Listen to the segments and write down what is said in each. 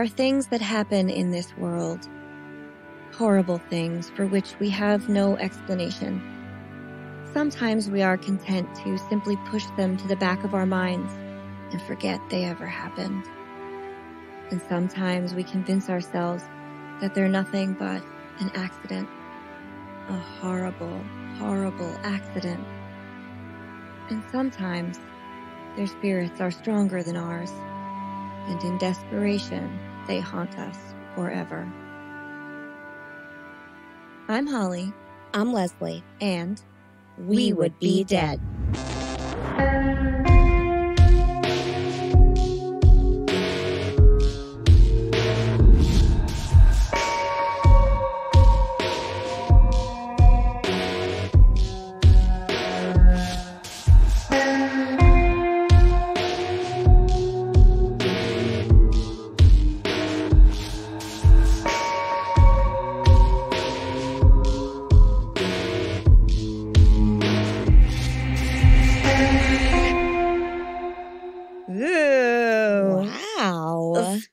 are things that happen in this world. Horrible things for which we have no explanation. Sometimes we are content to simply push them to the back of our minds and forget they ever happened. And sometimes we convince ourselves that they're nothing but an accident. A horrible, horrible accident. And sometimes their spirits are stronger than ours, and in desperation, they haunt us forever. I'm Holly. I'm Leslie. And we would be dead.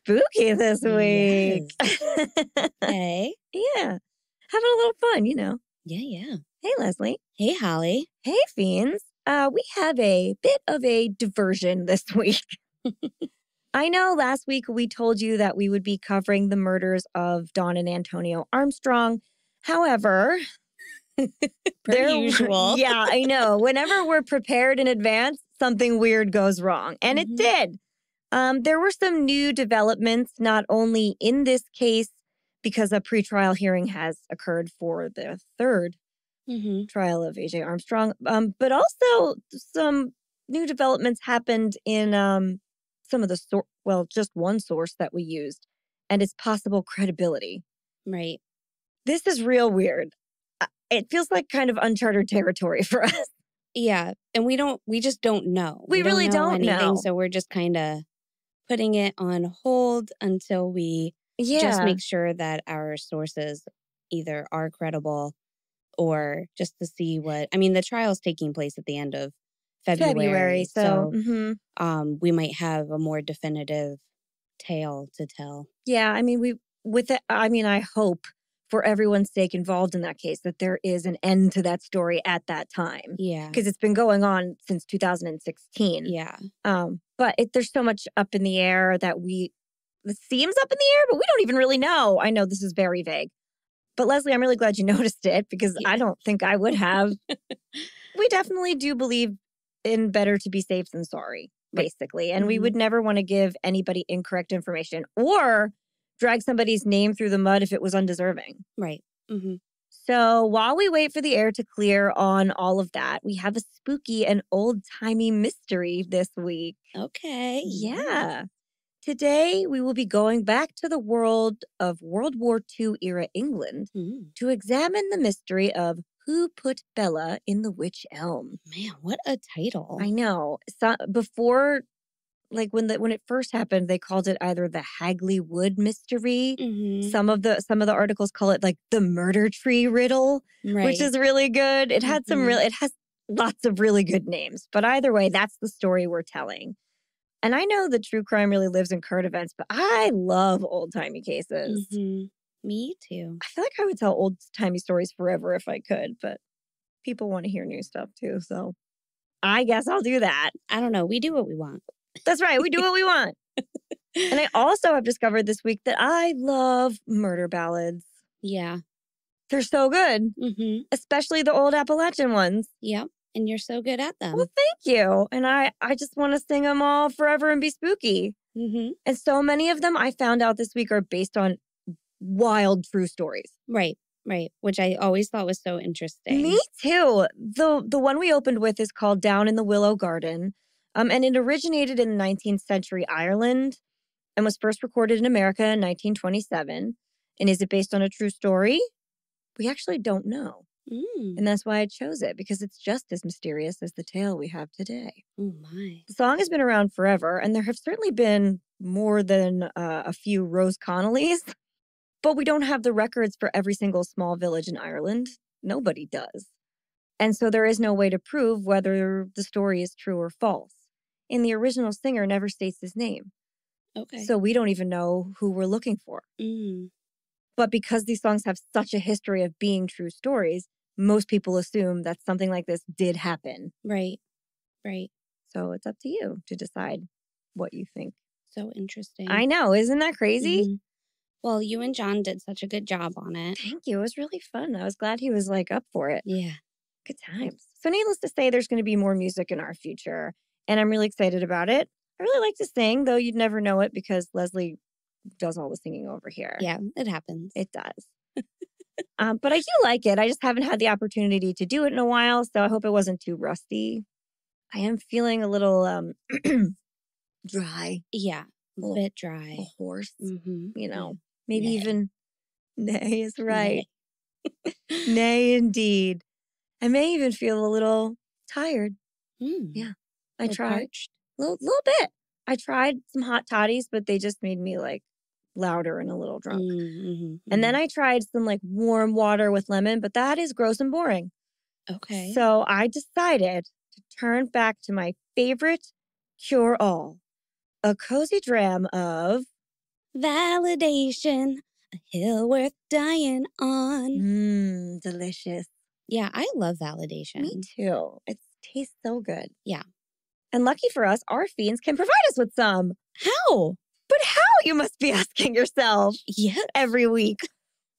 Spooky this week. Yes. Hey. Yeah. Having a little fun, you know. Yeah. Hey, Leslie. Hey, Holly. Hey, Fiends. We have a bit of a diversion this week. I know last week we told you that we would be covering the murders of Dawn and Antonio Armstrong. However, per usual. Yeah, I know. Whenever we're prepared in advance, something weird goes wrong. And it did. There were some new developments, not only in this case, because a pretrial hearing has occurred for the third trial of A.J. Armstrong, but also some new developments happened in some of the, just one source that we used, and its possible credibility. Right. This is real weird. It feels like kind of uncharted territory for us. Yeah, and we just don't know. We really don't know. So we're just kind of putting it on hold until we just make sure that our sources either are credible or just to see the trial's taking place at the end of February. So we might have a more definitive tale to tell. Yeah, I hope for everyone's sake involved in that case that there is an end to that story at that time. Yeah. Because it's been going on since 2016. Yeah. But there's so much up in the air it seems up in the air, but we don't even really know. I know this is very vague. But Leslie, I'm really glad you noticed it because I don't think I would have. We definitely do believe in better to be safe than sorry, basically. And we would never want to give anybody incorrect information or drag somebody's name through the mud if it was undeserving. Right. Mm-hmm. So while we wait for the air to clear on all of that, we have a spooky and old-timey mystery this week. Okay. Yeah. Today, we will be going back to the world of World War II era England to examine the mystery of who put Bella in the witch elm. Man, what a title. I know. So before, when it first happened, they called it either the Hagley Wood mystery. Some of the articles call it the murder tree riddle, which is really good. It had it has lots of really good names. But either way, that's the story we're telling. And I know that true crime really lives in current events, but I love old-timey cases. Me too. I feel like I would tell old-timey stories forever if I could, but people want to hear new stuff too, so I guess I'll do that. I don't know. We do what we want. That's right. We do what we want. And I also have discovered this week that I love murder ballads. Yeah. They're so good. Especially the old Appalachian ones. Yep. And you're so good at them. Well, thank you. And I just want to sing them all forever and be spooky. And so many of them I found out this week are based on wild true stories. Right. Which I always thought was so interesting. Me too. The one we opened with is called Down in the Willow Garden. And it originated in 19th century Ireland and was first recorded in America in 1927. And is it based on a true story? We actually don't know. And that's why I chose it, because it's just as mysterious as the tale we have today. Oh, my. The song has been around forever, and there have certainly been more than a few Rose Connollys. But we don't have the records for every single small village in Ireland. Nobody does. And so there is no way to prove whether the story is true or false. And the original singer never states his name. Okay. So we don't even know who we're looking for. Mm. But because these songs have such a history of being true stories, most people assume that something like this did happen. Right. Right. So it's up to you to decide what you think. So interesting. I know. Isn't that crazy? Mm-hmm. Well, you and John did such a good job on it. Thank you. It was really fun. I was glad he was up for it. Yeah. Good times. So needless to say, there's going to be more music in our future. And I'm really excited about it. I really like to sing, though you'd never know it because Leslie does all the singing over here. Yeah, it happens. It does. But I do like it. I just haven't had the opportunity to do it in a while. So I hope it wasn't too rusty. I am feeling a little dry. Yeah, a bit dry. A hoarse. Mm-hmm. Maybe Nay. even nay is right. Nay, indeed. I may even feel a little tired. Yeah. I tried. Parched? A little bit. I tried some hot toddies, but they just made me louder and a little drunk. And then I tried some warm water with lemon, but that is gross and boring. Okay. So I decided to turn back to my favorite cure-all, a cozy dram of validation, a hill worth dying on. Delicious. Yeah, I love validation. Me too. It tastes so good. Yeah. And lucky for us, our fiends can provide us with some. How? But how, you must be asking yourself. Yeah. Every week.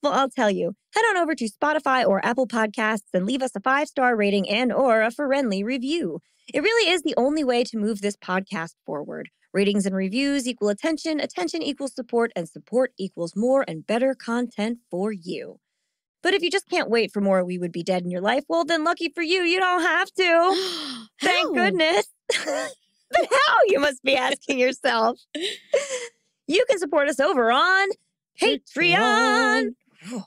Well, I'll tell you. Head on over to Spotify or Apple Podcasts and leave us a 5-star rating and or a friendly review. It really is the only way to move this podcast forward. Ratings and reviews equal attention, attention equals support, and support equals more and better content for you. But if you just can't wait for more We Would Be Dead in your life, well, then lucky for you, you don't have to. Thank goodness. But how, you must be asking yourself. You can support us over on Patreon. Oh,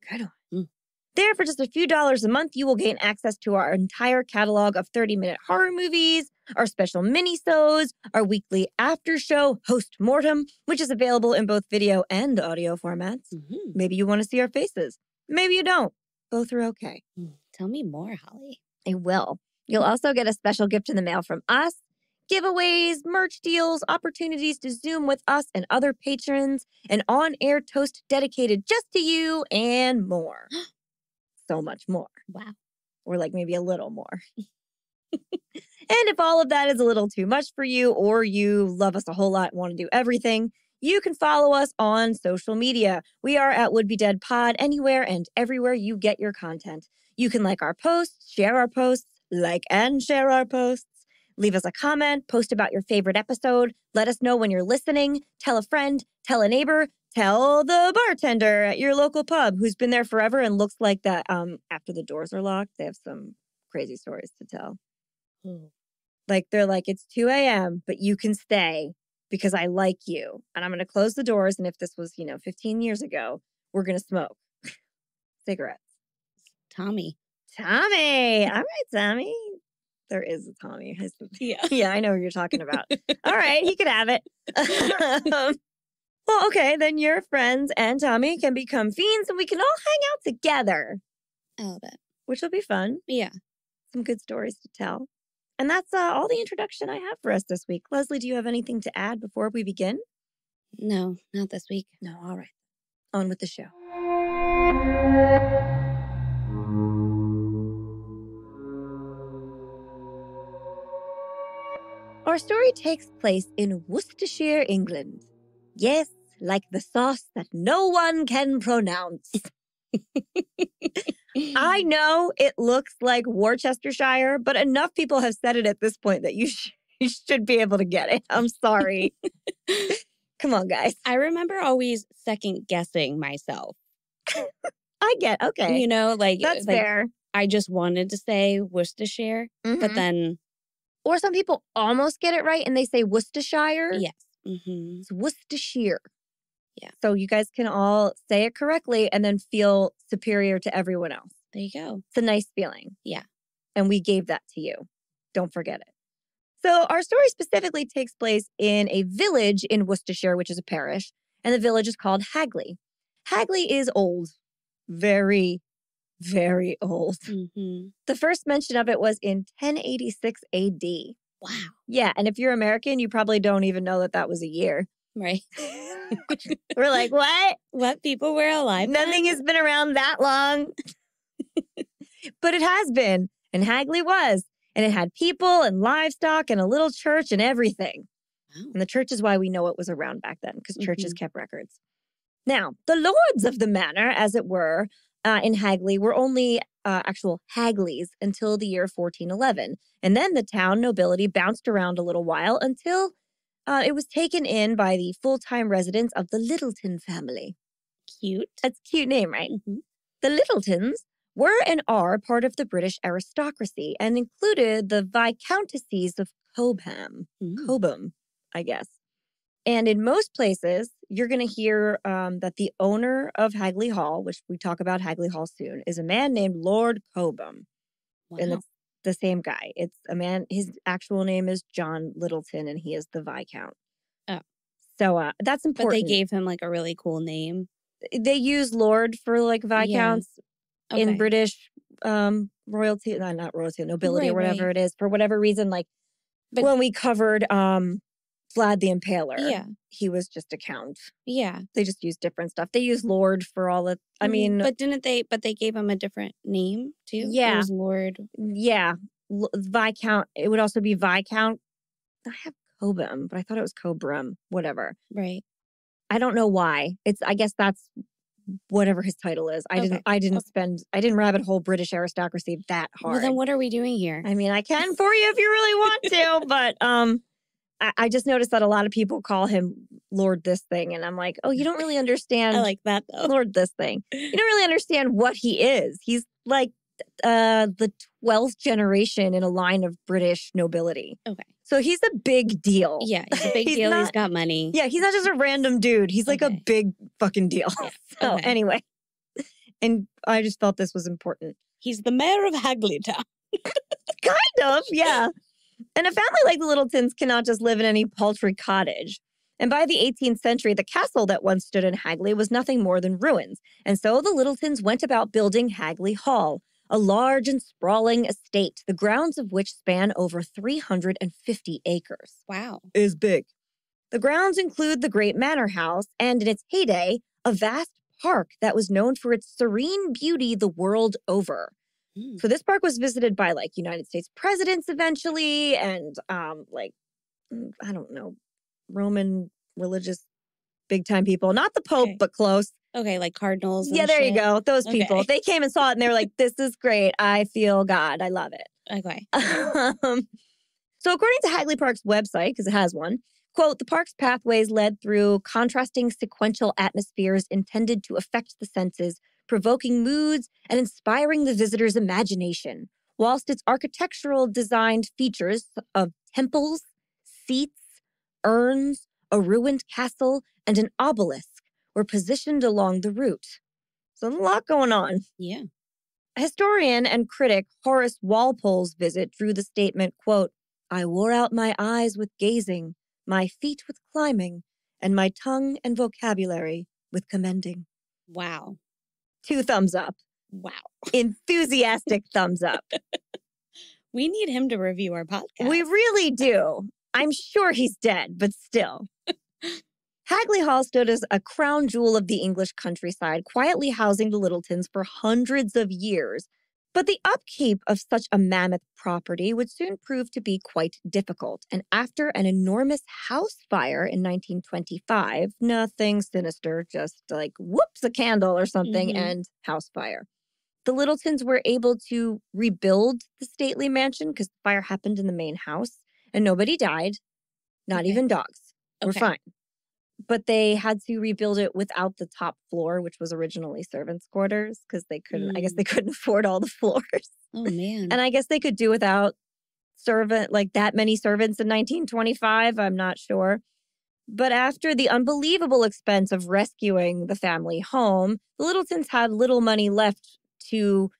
good one. There, for just a few dollars a month, you will gain access to our entire catalog of 30-minute horror movies, our special mini-sodes, our weekly after show, Host Mortem, which is available in both video and audio formats. Maybe you want to see our faces. Maybe you don't. Both are okay. Tell me more, Holly. I will. You'll also get a special gift in the mail from us, giveaways, merch deals, opportunities to Zoom with us and other patrons, an on-air toast dedicated just to you, and more. So much more. Wow. Or maybe a little more. And if all of that is a little too much for you, or you love us a whole lot and want to do everything, you can follow us on social media. We are at Would Be Dead Pod anywhere and everywhere you get your content. You can like our posts, share our posts, like and share our posts. Leave us a comment, post about your favorite episode, let us know when you're listening, tell a friend, tell a neighbor, tell the bartender at your local pub who's been there forever and looks like that after the doors are locked, they have some crazy stories to tell. They're it's 2 a.m., but you can stay because I like you. And I'm going to close the doors. And if this was, 15 years ago, we're going to smoke cigarettes. Tommy. All right, Tommy. There is a Tommy. Yeah. Yeah, I know who you're talking about. All right, he could have it. Well, okay, then your friends and Tommy can become fiends and we can all hang out together. I love it. Which will be fun. Yeah. Some good stories to tell. And that's all the introduction I have for us this week. Leslie, do you have anything to add before we begin? No, not this week. No, all right. On with the show. Our story takes place in Worcestershire, England. Yes, like the sauce that no one can pronounce. I know it looks like Worcestershire, but enough people have said it at this point that you should be able to get it. I'm sorry. Come on, guys. I remember always second guessing myself. Okay. That's fair. I just wanted to say Worcestershire, but then... Or some people almost get it right and they say Worcestershire. Yes. Mm-hmm. It's Worcestershire. Yeah. So you guys can all say it correctly and then feel superior to everyone else. There you go. It's a nice feeling. Yeah. And we gave that to you. Don't forget it. So our story specifically takes place in a village in Worcestershire, which is a parish, and the village is called Hagley. Hagley is old. Very, very old. Mm-hmm. The first mention of it was in 1086 AD. Wow. Yeah, and if you're American, you probably don't even know that was a year. Right. We're like, what? What? People were alive? Nothing has been around that long. But it has been. And Hagley was. And it had people and livestock and a little church and everything. Wow. And the church is why we know it was around back then, because churches kept records. Now, the lords of the manor, as it were, in Hagley were only actual Hagleys until the year 1411. And then the town nobility bounced around a little while until it was taken in by the full-time residents of the Littleton family. Cute. That's a cute name, right? Mm-hmm. The Littletons were and are part of the British aristocracy and included the Viscountesses of Cobham. Cobham, I guess. And in most places, you're going to hear that the owner of Hagley Hall, which we talk about Hagley Hall soon, is a man named Lord Cobham. Wow. And it's the same guy. It's a man, his actual name is John Littleton, and he is the Viscount. Oh. So that's important. But they gave him like a really cool name. They use Lord for like Viscounts in British royalty, not royalty, nobility or whatever it is, for whatever reason. Like when we covered Vlad the Impaler, he was just a count. Yeah. They just used different stuff. They use Lord for all of, I mean. But they gave him a different name too? Yeah. It was Lord. Yeah. Viscount. It would also be Viscount. I have Cobham, but I thought it was Cobram, whatever. Right. I don't know why. I guess that's whatever his title is. I didn't rabbit hole British aristocracy that hard. Well, then what are we doing here? I mean, I can for you if you really want to, but I just noticed that a lot of people call him Lord this thing, and I'm like, oh, you don't really understand. I like that though. Lord this thing. You don't really understand what he is. He's like the 12th generation in a line of British nobility. Okay. So he's a big deal. Yeah, he's a big deal. He's got money. Yeah, he's not just a random dude. He's like a big fucking deal. Yeah. So anyway, and I just felt this was important. He's the mayor of Hagleytown. Kind of, yeah. And a family like the Littletons cannot just live in any paltry cottage. And by the 18th century, the castle that once stood in Hagley was nothing more than ruins. And so the Littletons went about building Hagley Hall, a large and sprawling estate, the grounds of which span over 350 acres. Wow. Is big. The grounds include the great manor house and, in its heyday, a vast park that was known for its serene beauty the world over. So this park was visited by, like, United States presidents eventually and, I don't know, Roman religious big-time people. Not the Pope, but close. Okay, like cardinals and Yeah, there shit. you go. Those people. They came and saw it, and they were like, this is great. I feel God. I love it. Okay. So according to Hagley Park's website, because it has one, quote, the park's pathways led through contrasting sequential atmospheres intended to affect the senses, provoking moods and inspiring the visitor's imagination, whilst its architectural designed features of temples, seats, urns, a ruined castle, and an obelisk were positioned along the route. So there's a lot going on. Yeah. Historian and critic Horace Walpole's visit drew the statement, quote, I wore out my eyes with gazing, my feet with climbing, and my tongue and vocabulary with commending. Wow. 2 thumbs up. Wow. Enthusiastic thumbs up. We need him to review our podcast. We really do. I'm sure he's dead, but still. Hagley Hall stood as a crown jewel of the English countryside, quietly housing the Littletons for hundreds of years. But the upkeep of such a mammoth property would soon prove to be quite difficult. And after an enormous house fire in 1925, nothing sinister, just like whoops, a candle or something, and house fire. The Littletons were able to rebuild the stately mansion because the fire happened in the main house and nobody died, not even dogs. We're fine. But they had to rebuild it without the top floor, which was originally servants' quarters, because they couldn't, I guess they couldn't afford all the floors. Oh, man. And I guess they could do without that many servants in 1925. I'm not sure. But after the unbelievable expense of rescuing the family home, the Littletons had little money left to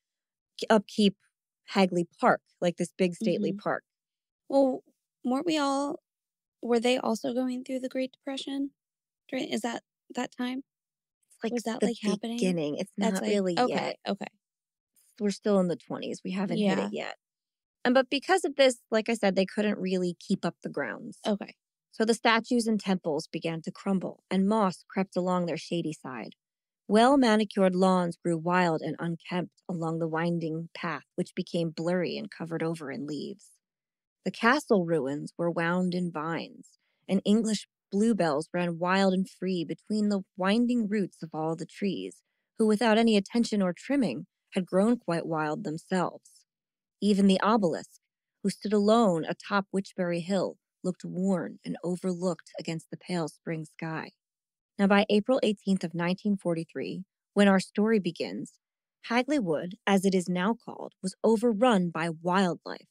upkeep Hagley Park, like this big stately park. Well, were they also going through the Great Depression? Is that time? Was that like happening? Beginning. It's not really yet. Okay. We're still in the 20s. We haven't hit it yet. But because of this, like I said, they couldn't really keep up the grounds. Okay. So the statues and temples began to crumble, and moss crept along their shady side. Well-manicured lawns grew wild and unkempt along the winding path, which became blurry and covered over in leaves. The castle ruins were wound in vines, and English bluebells ran wild and free between the winding roots of all the trees, who, without any attention or trimming, had grown quite wild themselves. Even the obelisk, who stood alone atop Witchbury Hill, looked worn and overlooked against the pale spring sky. Now, by April 18th of 1943, when our story begins, Hagley Wood, as it is now called, was overrun by wildlife,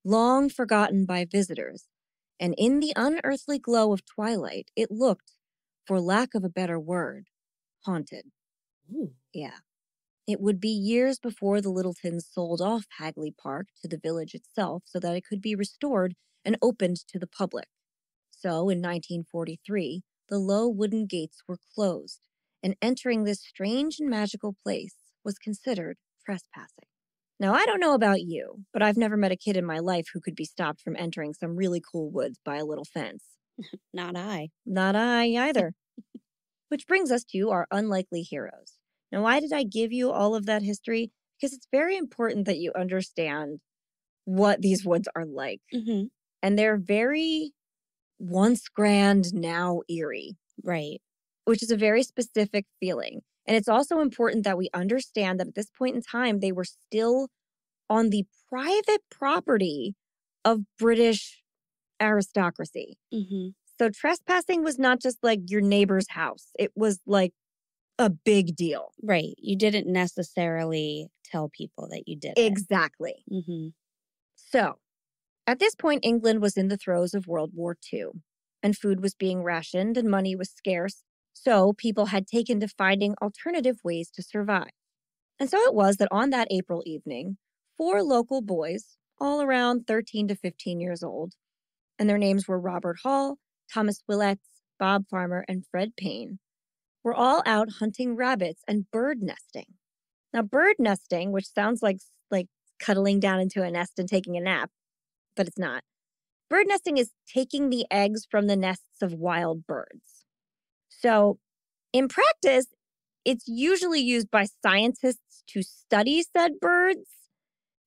long forgotten by visitors, and in the unearthly glow of twilight, it looked, for lack of a better word, haunted. Ooh. Yeah. It would be years before the Littletons sold off Hagley Park to the village itself so that it could be restored and opened to the public. So, in 1943, the low wooden gates were closed, and entering this strange and magical place was considered trespassing. Now, I don't know about you, but I've never met a kid in my life who could be stopped from entering some really cool woods by a little fence. Not I. Not I either. Which brings us to our unlikely heroes. Now, why did I give you all of that history? Because it's very important that you understand what these woods are like. Mm-hmm. And they're very once grand, now eerie. Right. Which is a very specific feeling. And it's also important that we understand that at this point in time, they were still on the private property of British aristocracy. Mm-hmm. So trespassing was not just like your neighbor's house. It was like a big deal. Right. You didn't necessarily tell people that you did Exactly. it. Mm-hmm. So, at this point, England was in the throes of World War II, and food was being rationed and money was scarce. So, people had taken to finding alternative ways to survive. And so it was that on that April evening, 4 local boys, all around 13 to 15 years old, and their names were Robert Hall, Thomas Willets, Bob Farmer, and Fred Payne, were all out hunting rabbits and bird nesting. Now, bird nesting, which sounds like cuddling down into a nest and taking a nap, but it's not. Bird nesting is taking the eggs from the nests of wild birds. So, in practice, it's usually used by scientists to study said birds.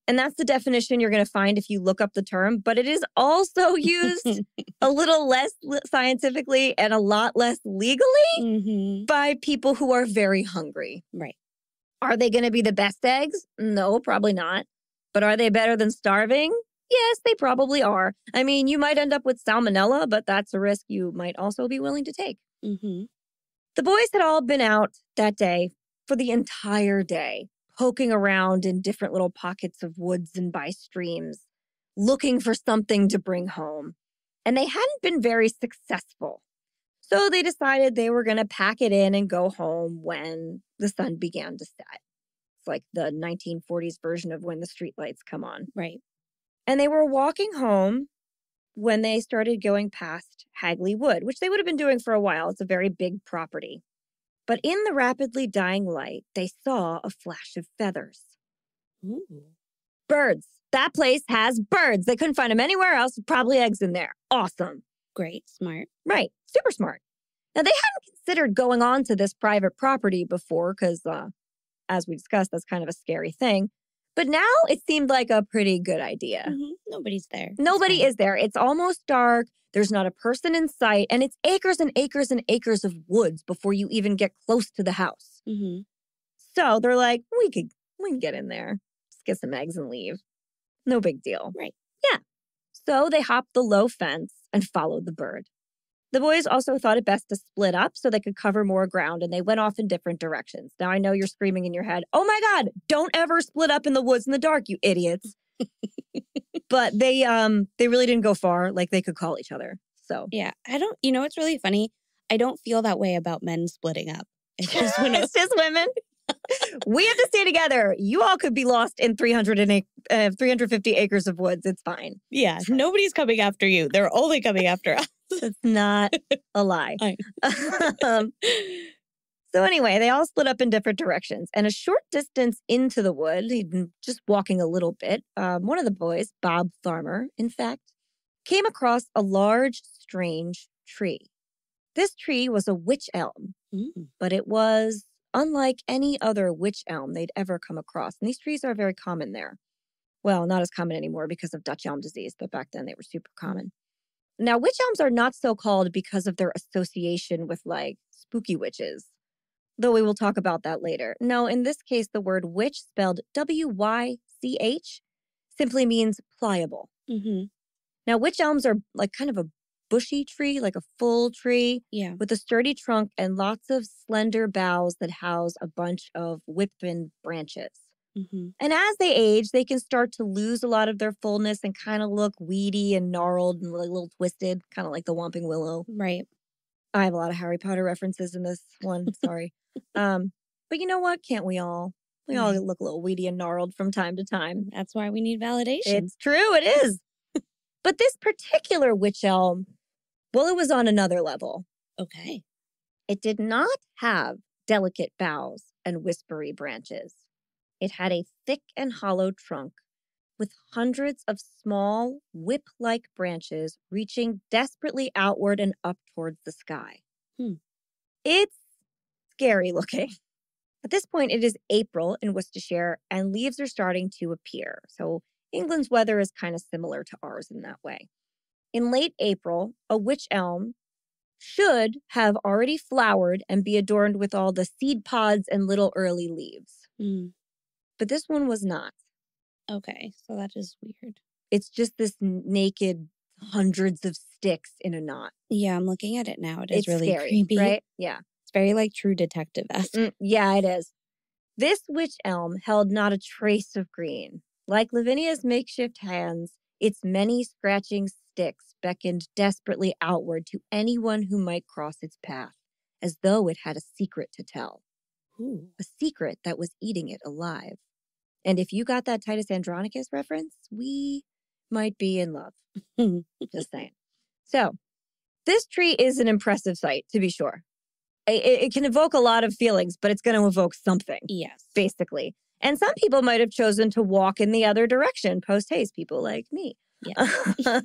And that's the definition you're going to find if you look up the term. But it is also used a little less scientifically and a lot less legally by people who are very hungry. Right. Are they going to be the best eggs? No, probably not. But are they better than starving? Yes, they probably are. I mean, you might end up with salmonella, but that's a risk you might also be willing to take. Mm-hmm. The boys had all been out that day for the entire day, poking around in different little pockets of woods and by streams, looking for something to bring home. And they hadn't been very successful. So they decided they were going to pack it in and go home when the sun began to set. It's like the 1940s version of when the streetlights come on. Right. And they were walking home when they started going past Hagley Wood, which they would have been doing for a while. It's a very big property. But in the rapidly dying light, they saw a flash of feathers. Ooh. Birds. That place has birds. They couldn't find them anywhere else. Probably eggs in there. Awesome. Great. Smart. Right. Super smart. Now, they hadn't considered going on to this private property before because, as we discussed, that's kind of a scary thing. But now it seemed like a pretty good idea. Mm-hmm. Nobody's there. Nobody is there. It's almost dark. There's not a person in sight. And it's acres and acres and acres of woods before you even get close to the house. Mm-hmm. So they're like, we can get in there, just get some eggs and leave. No big deal. Right. Yeah. So they hopped the low fence and followed the bird. The boys also thought it best to split up so they could cover more ground, and they went off in different directions. Now, I know you're screaming in your head, oh my God, don't ever split up in the woods in the dark, you idiots. But they really didn't go far. Like, they could call each other. So yeah, it's really funny. I don't feel that way about men splitting up. It's just it's just women. We have to stay together. You all could be lost in 350 acres of woods. It's fine. Yeah, nobody's coming after you. They're only coming after us. It's not a lie. So anyway, they all split up in different directions. And a short distance into the wood, he'd been just walking a little bit, one of the boys, Bob Farmer, in fact, came across a large, strange tree. This tree was a wych elm, but it was unlike any other wych elm they'd ever come across. And these trees are very common there. Well, not as common anymore because of Dutch elm disease, but back then they were super common. Now, wych elms are not so called because of their association with, like, spooky witches, though we will talk about that later. No, in this case, the word witch, spelled W-Y-C-H, simply means pliable. Now, wych elms are like kind of a bushy tree, like a full tree, with a sturdy trunk and lots of slender boughs that house a bunch of whip-end branches. And as they age, they can start to lose a lot of their fullness and kind of look weedy and gnarled and a little twisted, kind of like the Whomping Willow. Right. I have a lot of Harry Potter references in this one. Sorry. But you know what? Can't we all? We all look a little weedy and gnarled from time to time. That's why we need validation. It's true. It is. But this particular wych elm, well, it was on another level. Okay. It did not have delicate boughs and whispery branches. It had a thick and hollow trunk with hundreds of small, whip-like branches reaching desperately outward and up towards the sky. It's scary looking. At this point, it is April in Worcestershire, and leaves are starting to appear. So England's weather is kind of similar to ours in that way. In late April, a wych elm should have already flowered and be adorned with all the seed pods and little early leaves. But this one was not. Okay, so that is weird. It's just this naked hundreds of sticks in a knot. Yeah, I'm looking at it now. It's really scary, creepy. Right? Yeah. It's very like True Detective-esque. Yeah, it is. This wych elm held not a trace of green. Like Lavinia's makeshift hands, its many scratching sticks beckoned desperately outward to anyone who might cross its path, as though it had a secret to tell. A secret that was eating it alive. And if you got that Titus Andronicus reference, we might be in love. Just saying. So, this tree is an impressive sight, to be sure. It can evoke a lot of feelings, but it's going to evoke something. Yes. Basically. And some people might have chosen to walk in the other direction post-haste, people like me. Yeah.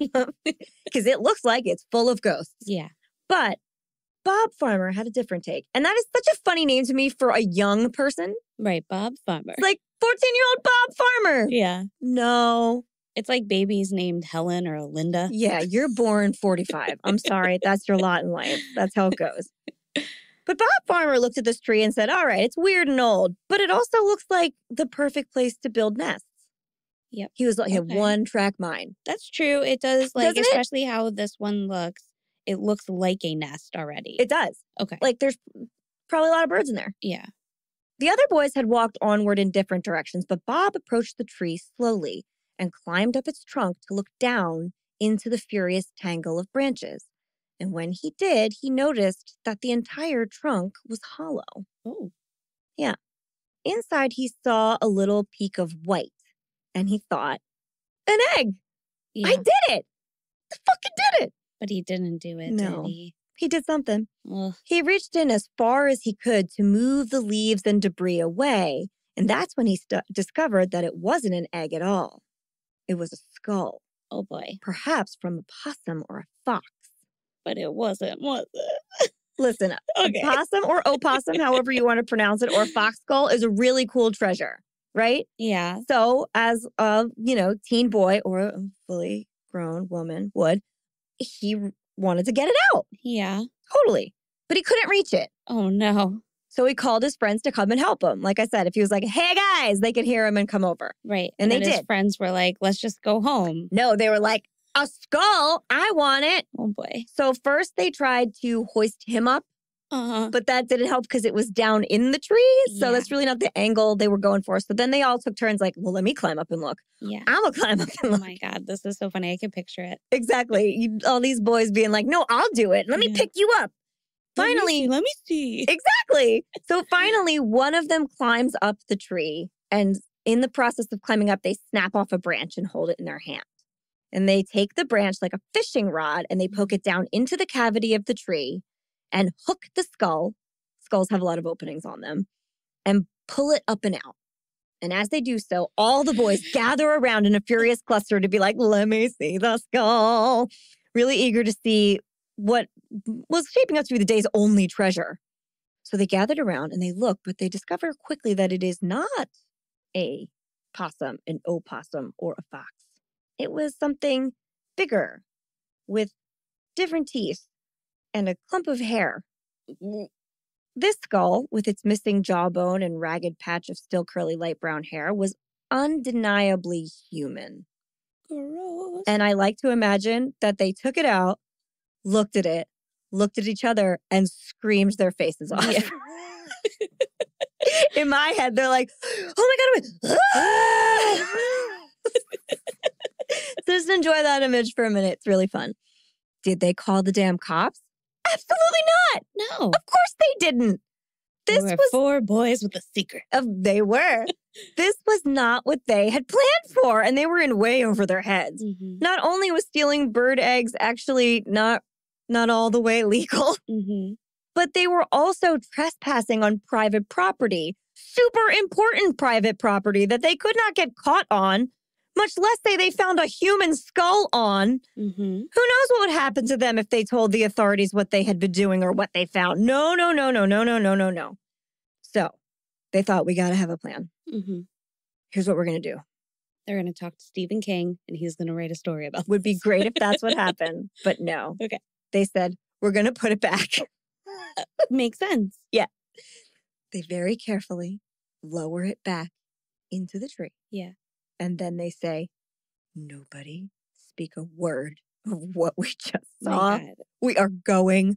Because it looks like it's full of ghosts. Yeah. But Bob Farmer had a different take. And that is such a funny name to me for a young person. Right, Bob Farmer. It's like 14-year-old Bob Farmer. Yeah. No. It's like babies named Helen or Linda. Yeah, you're born 45. I'm sorry. That's your lot in life. That's how it goes. But Bob Farmer looked at this tree and said, all right, it's weird and old, but it also looks like the perfect place to build nests. Yep. He was like, he had one-track mind. That's true. It does, like, Doesn't especially how this one looks. It looks like a nest already. It does. Okay. Like, there's probably a lot of birds in there. Yeah. The other boys had walked onward in different directions, but Bob approached the tree slowly and climbed up its trunk to look down into the furious tangle of branches. And when he did, he noticed that the entire trunk was hollow. Oh. Yeah. Inside, he saw a little peak of white, and he thought, an egg! Yeah. I did it! I fucking did it! But he didn't do it, No. did he? He did something. Ugh. He reached in as far as he could to move the leaves and debris away, and that's when he discovered that it wasn't an egg at all. It was a skull. Oh, boy. Perhaps from a possum or a fox. But it wasn't, was it? Listen, Okay. a possum or opossum, however you want to pronounce it, or a fox skull is a really cool treasure, right? Yeah. So as a, teen boy or a fully grown woman would, he wanted to get it out. Yeah. Totally. But he couldn't reach it. Oh, no. So he called his friends to come and help him. Like I said, if he was like, hey, guys, they could hear him and come over. Right. And they then his did. friends were like, let's just go home. No, they were like, a skull? I want it. Oh, boy. So first they tried to hoist him up, but that didn't help because it was down in the tree. So Yeah. that's really not the angle they were going for. So then they all took turns like, well, let me climb up and look. Yeah. I'm going to climb up and Oh, look. my God. This is so funny. I can picture it. Exactly. All these boys being like, no, I'll do it. Let me pick you up. Finally. Let me see. Exactly. So finally, one of them climbs up the tree. And in the process of climbing up, they snap off a branch and hold it in their hand. And they take the branch like a fishing rod and they poke it down into the cavity of the tree and hook the skull. Skulls have a lot of openings on them. And pull it up and out. And as they do so, all the boys gather around in a furious cluster to be like, let me see the skull. Really eager to see what was shaping up to be the day's only treasure. So they gathered around and they look, but they discover quickly that it is not a possum, an opossum, or a fox. It was something bigger with different teeth and a clump of hair. This skull, with its missing jawbone and ragged patch of still curly light brown hair, was undeniably human. Gross. And I like to imagine that they took it out, looked at each other, and screamed their faces off. Yeah. In my head, they're like, oh my God, so just enjoy that image for a minute. It's really fun. Did they call the damn cops? Absolutely not. No. Of course they didn't. This was 4 boys with a secret. They were. This was not what they had planned for, and they were in way over their heads. Mm-hmm. Not only was stealing bird eggs actually not all the way legal, mm-hmm. but they were also trespassing on private property. Super important private property that they could not get caught on, much less say they found a human skull on. Mm-hmm. Who knows what would happen to them if they told the authorities what they had been doing or what they found? No. So they thought, we got to have a plan. Mm-hmm. Here's what we're going to do. They're going to talk to Stephen King, and he's going to write a story about Would be great if that's what happened, but no. Okay. They said, we're going to put it back. Makes sense. Yeah. They very carefully lower it back into the tree. Yeah. And then they say, nobody speak a word of what we just saw. We are going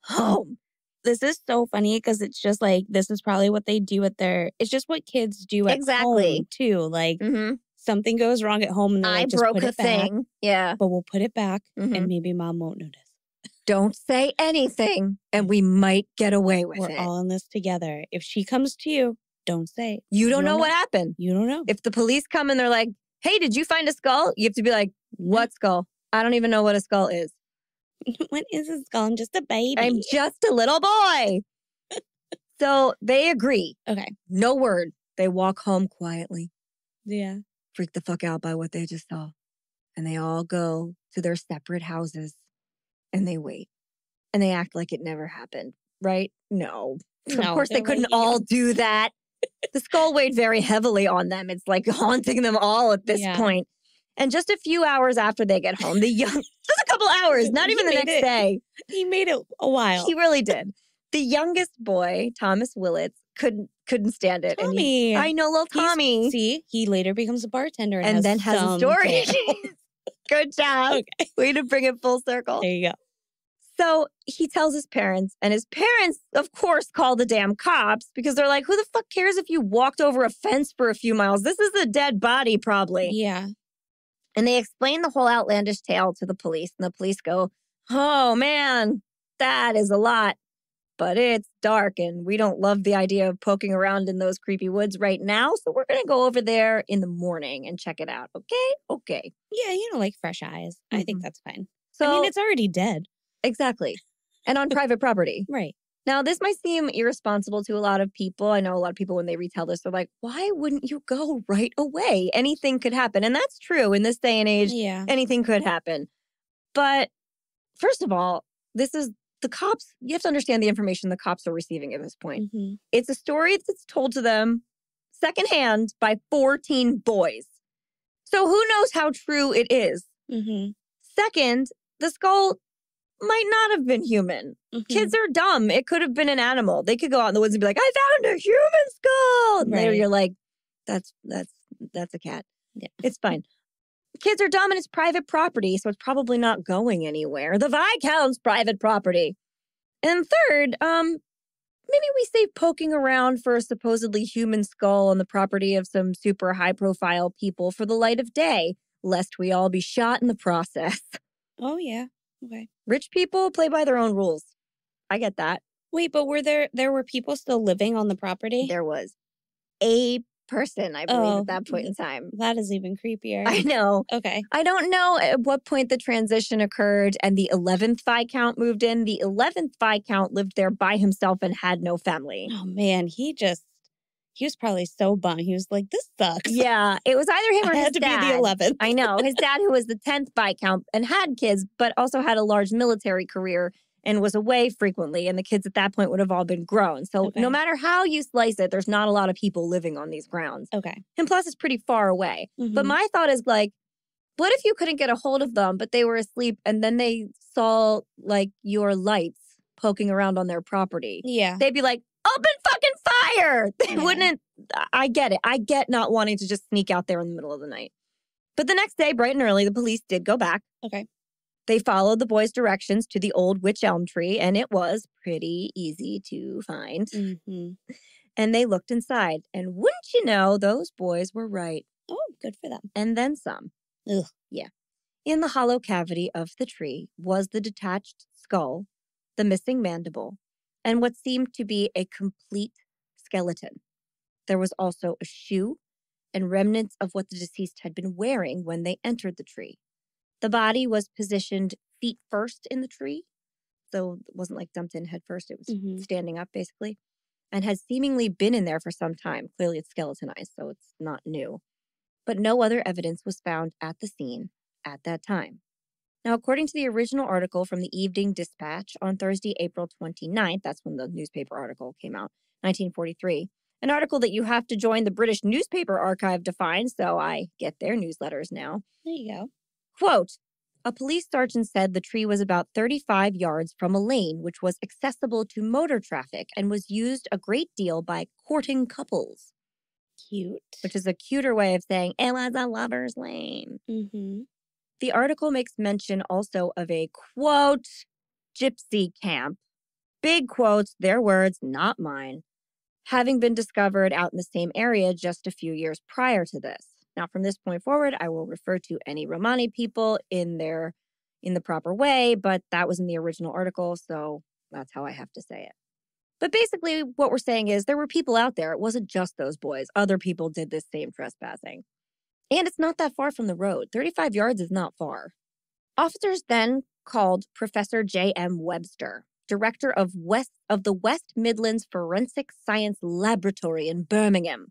home. This is so funny because it's just like, this is probably what they do it's just what kids do at home too. Like something goes wrong at home and they're like, just broke put a it back. Thing. Yeah. But we'll put it back and maybe mom won't notice. Don't say anything and we might get away with it. We're all in this together. If she comes to you, don't say. You don't know what happened. You don't know. If the police come and they're like, hey, did you find a skull? You have to be like, what skull? I don't even know what a skull is. What is a skull? I'm just a baby. I'm just a little boy. So they agree. Okay. No word. They walk home quietly. Yeah. Freaked the fuck out by what they just saw. And they all go to their separate houses and they wait. And they act like it never happened, right? No. Of course they couldn't all do that. The skull weighed very heavily on them. It's like haunting them all at this point. And just a few hours after they get home, just a couple hours, not even the next day. He made it a while. He really did. The youngest boy, Thomas Willits, couldn't stand it. Tommy. I know, little Tommy. He later becomes a bartender and then has a story. Good job. Okay. Way to bring it full circle. There you go. So he tells his parents, and his parents, of course, call the damn cops because they're like, who the fuck cares if you walked over a fence for a few miles? This is a dead body, probably. Yeah. And they explain the whole outlandish tale to the police, and the police go, oh, man, that is a lot. But it's dark, and we don't love the idea of poking around in those creepy woods right now, so we're going to go over there in the morning and check it out, okay? Okay. Yeah, like fresh eyes. I think that's fine. So, I mean, it's already dead. Exactly. And on private property. Right. Now, this might seem irresponsible to a lot of people. I know a lot of people, when they retell this, they're like, why wouldn't you go right away? Anything could happen. And that's true. In this day and age, anything could happen. But first of all, this is the cops. You have to understand the information the cops are receiving at this point. Mm-hmm. It's a story that's told to them secondhand by 14 boys. So who knows how true it is? Mm-hmm. Second, the skull might not have been human. Mm-hmm. Kids are dumb. It could have been an animal. They could go out in the woods and be like, I found a human skull. And later you're like, that's a cat. Yeah. It's fine. Kids are dumb and it's private property, so it's probably not going anywhere. The Viscount's private property. And third, maybe we save poking around for a supposedly human skull on the property of some super high-profile people for the light of day, lest we all be shot in the process. Oh, yeah. Okay. Rich people play by their own rules. I get that. Wait, but were there were people still living on the property? There was a person, I believe, at that point in time. That is even creepier. I know. Okay. I don't know at what point the transition occurred and the 11th Viscount moved in. The 11th Viscount lived there by himself and had no family. Oh, man. He He was probably so bummed. He was like, this sucks. Yeah, it was either him or his dad. I had to be the 11th. I know. His dad, who was the 10th by count and had kids, but also had a large military career and was away frequently. And the kids at that point would have all been grown. So no matter how you slice it, there's not a lot of people living on these grounds. Okay. And plus, it's pretty far away. Mm-hmm. But my thought is like, what if you couldn't get a hold of them, but they were asleep and then they saw like your lights poking around on their property? Yeah. They'd be like, open fucking fire. They wouldn't. I get it. I get not wanting to just sneak out there in the middle of the night. But the next day, bright and early, the police did go back. Okay. They followed the boys' directions to the old witch elm tree, and it was pretty easy to find. Mm-hmm. And they looked inside. And wouldn't you know, those boys were right. Oh, good for them. And then some. Ugh. Yeah. In the hollow cavity of the tree was the detached skull, the missing mandible, and what seemed to be a complete skeleton. There was also a shoe and remnants of what the deceased had been wearing when they entered the tree. The body was positioned feet first in the tree, so it wasn't like dumped in head first. It was standing up, basically, and had seemingly been in there for some time. Clearly, it's skeletonized, so it's not new. But no other evidence was found at the scene at that time. Now, according to the original article from the Evening Dispatch on Thursday, April 29th, that's when the newspaper article came out, 1943, an article that you have to join the British Newspaper Archive to find, so I get their newsletters now. There you go. Quote, a police sergeant said the tree was about 35 yards from a lane, which was accessible to motor traffic and was used a great deal by courting couples. Cute. Which is a cuter way of saying, it was a lover's lane. Mm-hmm. The article makes mention also of a, quote, gypsy camp. Big quotes, their words, not mine. Having been discovered out in the same area just a few years prior to this. Now, from this point forward, I will refer to any Romani people in the proper way, but that was in the original article, so that's how I have to say it. But basically, what we're saying is there were people out there. It wasn't just those boys. Other people did this same trespassing. And it's not that far from the road. 35 yards is not far. Officers then called Professor J.M. Webster, director of the West Midlands Forensic Science Laboratory in Birmingham.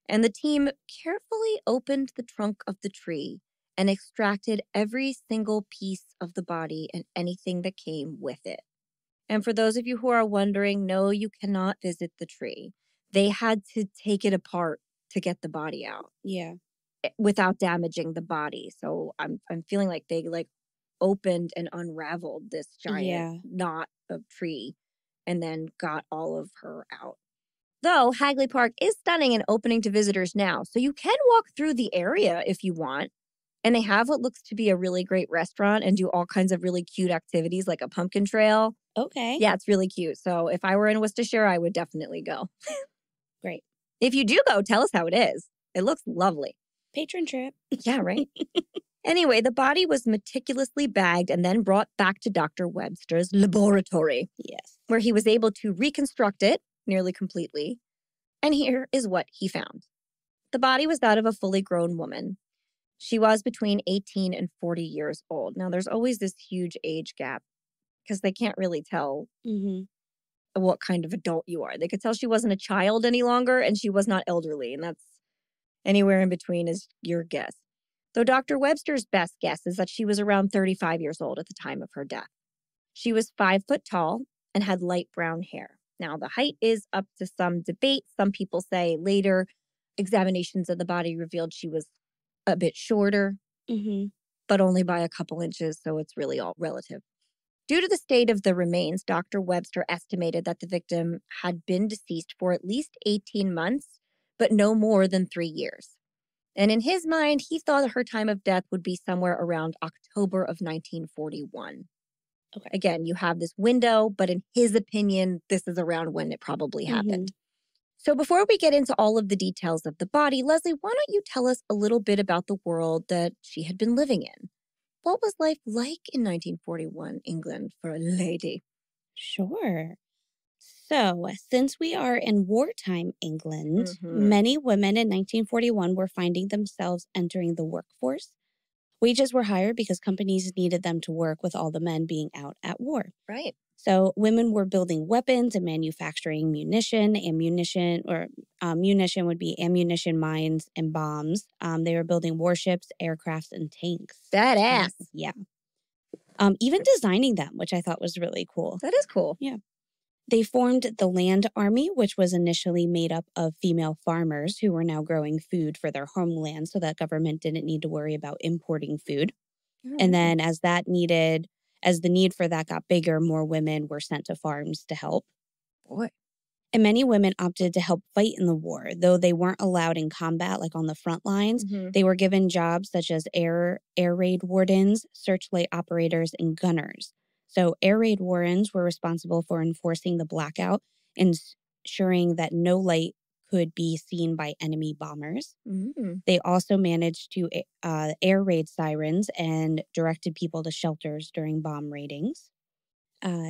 And the team carefully opened the trunk of the tree and extracted every single piece of the body and anything that came with it. And for those of you who are wondering, no, you cannot visit the tree. They had to take it apart to get the body out. Yeah. Without damaging the body. So I'm feeling like they opened and unraveled this giant knot of tree and then got all of her out. Though Hagley Park is stunning and opening to visitors now, so you can walk through the area if you want. And they have what looks to be a really great restaurant and do all kinds of really cute activities like a pumpkin trail. Okay. Yeah, it's really cute. So if I were in Worcestershire, I would definitely go. Great. If you do go, tell us how it is. It looks lovely. Patron trip. Yeah, right? Anyway, the body was meticulously bagged and then brought back to Dr. Webster's laboratory. Yes. Where he was able to reconstruct it nearly completely. And here is what he found. The body was that of a fully grown woman. She was between 18 and 40 years old. Now, there's always this huge age gap because they can't really tell what kind of adult you are. They could tell she wasn't a child any longer and she was not elderly. And that's anywhere in between is your guess. Though Dr. Webster's best guess is that she was around 35 years old at the time of her death. She was 5 foot tall and had light brown hair. Now, the height is up to some debate. Some people say later examinations of the body revealed she was a bit shorter, but only by a couple inches, so it's really all relative. Due to the state of the remains, Dr. Webster estimated that the victim had been deceased for at least 18 months, but no more than 3 years. And in his mind, he thought her time of death would be somewhere around October of 1941. Okay. Again, you have this window, but in his opinion, this is around when it probably happened. So before we get into all of the details of the body, Leslie, why don't you tell us a little bit about the world that she had been living in? What was life like in 1941 England for a lady? Sure. So, since we are in wartime England, many women in 1941 were finding themselves entering the workforce. Wages were higher because companies needed them to work with all the men being out at war. Right. So women were building weapons and manufacturing ammunition, or munition would be ammunition, mines, and bombs. They were building warships, aircrafts, and tanks. Badass. Yeah. Even designing them, which I thought was really cool. That is cool. Yeah. They formed the Land Army, which was initially made up of female farmers who were now growing food for their homeland so that government didn't need to worry about importing food. And then as the need for that got bigger, more women were sent to farms to help. Boy. And many women opted to help fight in the war, though they weren't allowed in combat, like on the front lines. Mm-hmm. They were given jobs such as air raid wardens, searchlight operators, and gunners. So air raid wardens were responsible for enforcing the blackout and ensuring that no light could be seen by enemy bombers. Mm-hmm. They also managed to air raid sirens and directed people to shelters during bomb raidings.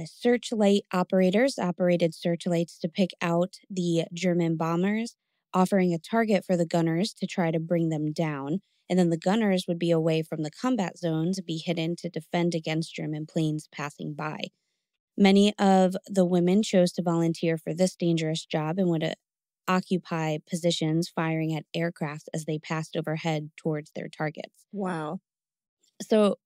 Searchlight operators operated searchlights to pick out the German bombers, offering a target for the gunners to try to bring them down. And then the gunners would be away from the combat zones, be hidden to defend against German planes passing by. Many of the women chose to volunteer for this dangerous job and would occupy positions firing at aircraft as they passed overhead towards their targets. Wow. So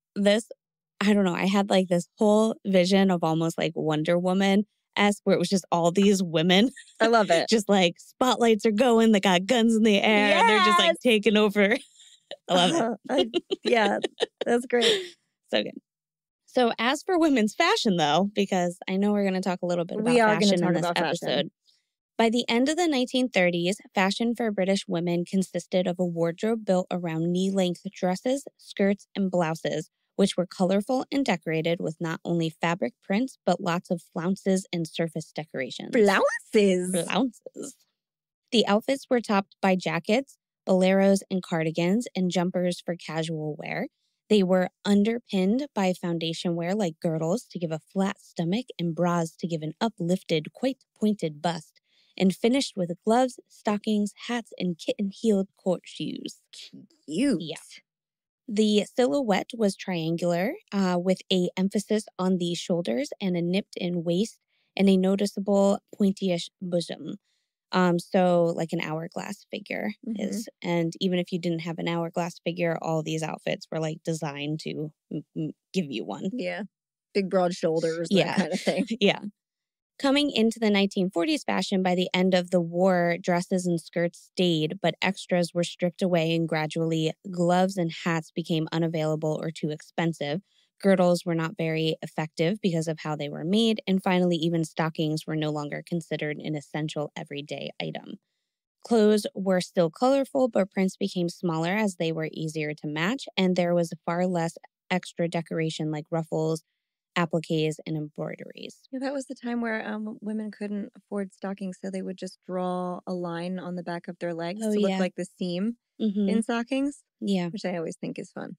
I don't know, I had like this whole vision of almost like Wonder Woman-esque where it was just all these women. I love it. Just like spotlights are going, they got guns in the air, and they're just like taking over. I love it. Yeah, that's great. So good. So as for women's fashion, though, because I know we're going to talk a little bit about fashion in this episode. By the end of the 1930s, fashion for British women consisted of a wardrobe built around knee-length dresses, skirts, and blouses, which were colorful and decorated with not only fabric prints, but lots of flounces and surface decorations. Flounces? Flounces. The outfits were topped by jackets, boleros and cardigans, and jumpers for casual wear. They were underpinned by foundation wear like girdles to give a flat stomach and bras to give an uplifted, quite pointed bust, and finished with gloves, stockings, hats, and kitten-heeled court shoes. Cute. Yeah. The silhouette was triangular with an emphasis on the shoulders and a nipped-in waist and a noticeable pointyish bosom. So like an hourglass figure is. And even if you didn't have an hourglass figure, all these outfits were like designed to give you one. Yeah. Big broad shoulders, that kind of thing. Yeah. Coming into the 1940s fashion, by the end of the war, dresses and skirts stayed, but extras were stripped away and gradually gloves and hats became unavailable or too expensive. Girdles were not very effective because of how they were made, and finally, even stockings were no longer considered an essential everyday item. Clothes were still colorful, but prints became smaller as they were easier to match, and there was far less extra decoration like ruffles, appliques, and embroideries. Yeah, that was the time where women couldn't afford stockings, so they would just draw a line on the back of their legs to look like the seam in stockings. Yeah. Which I always think is fun.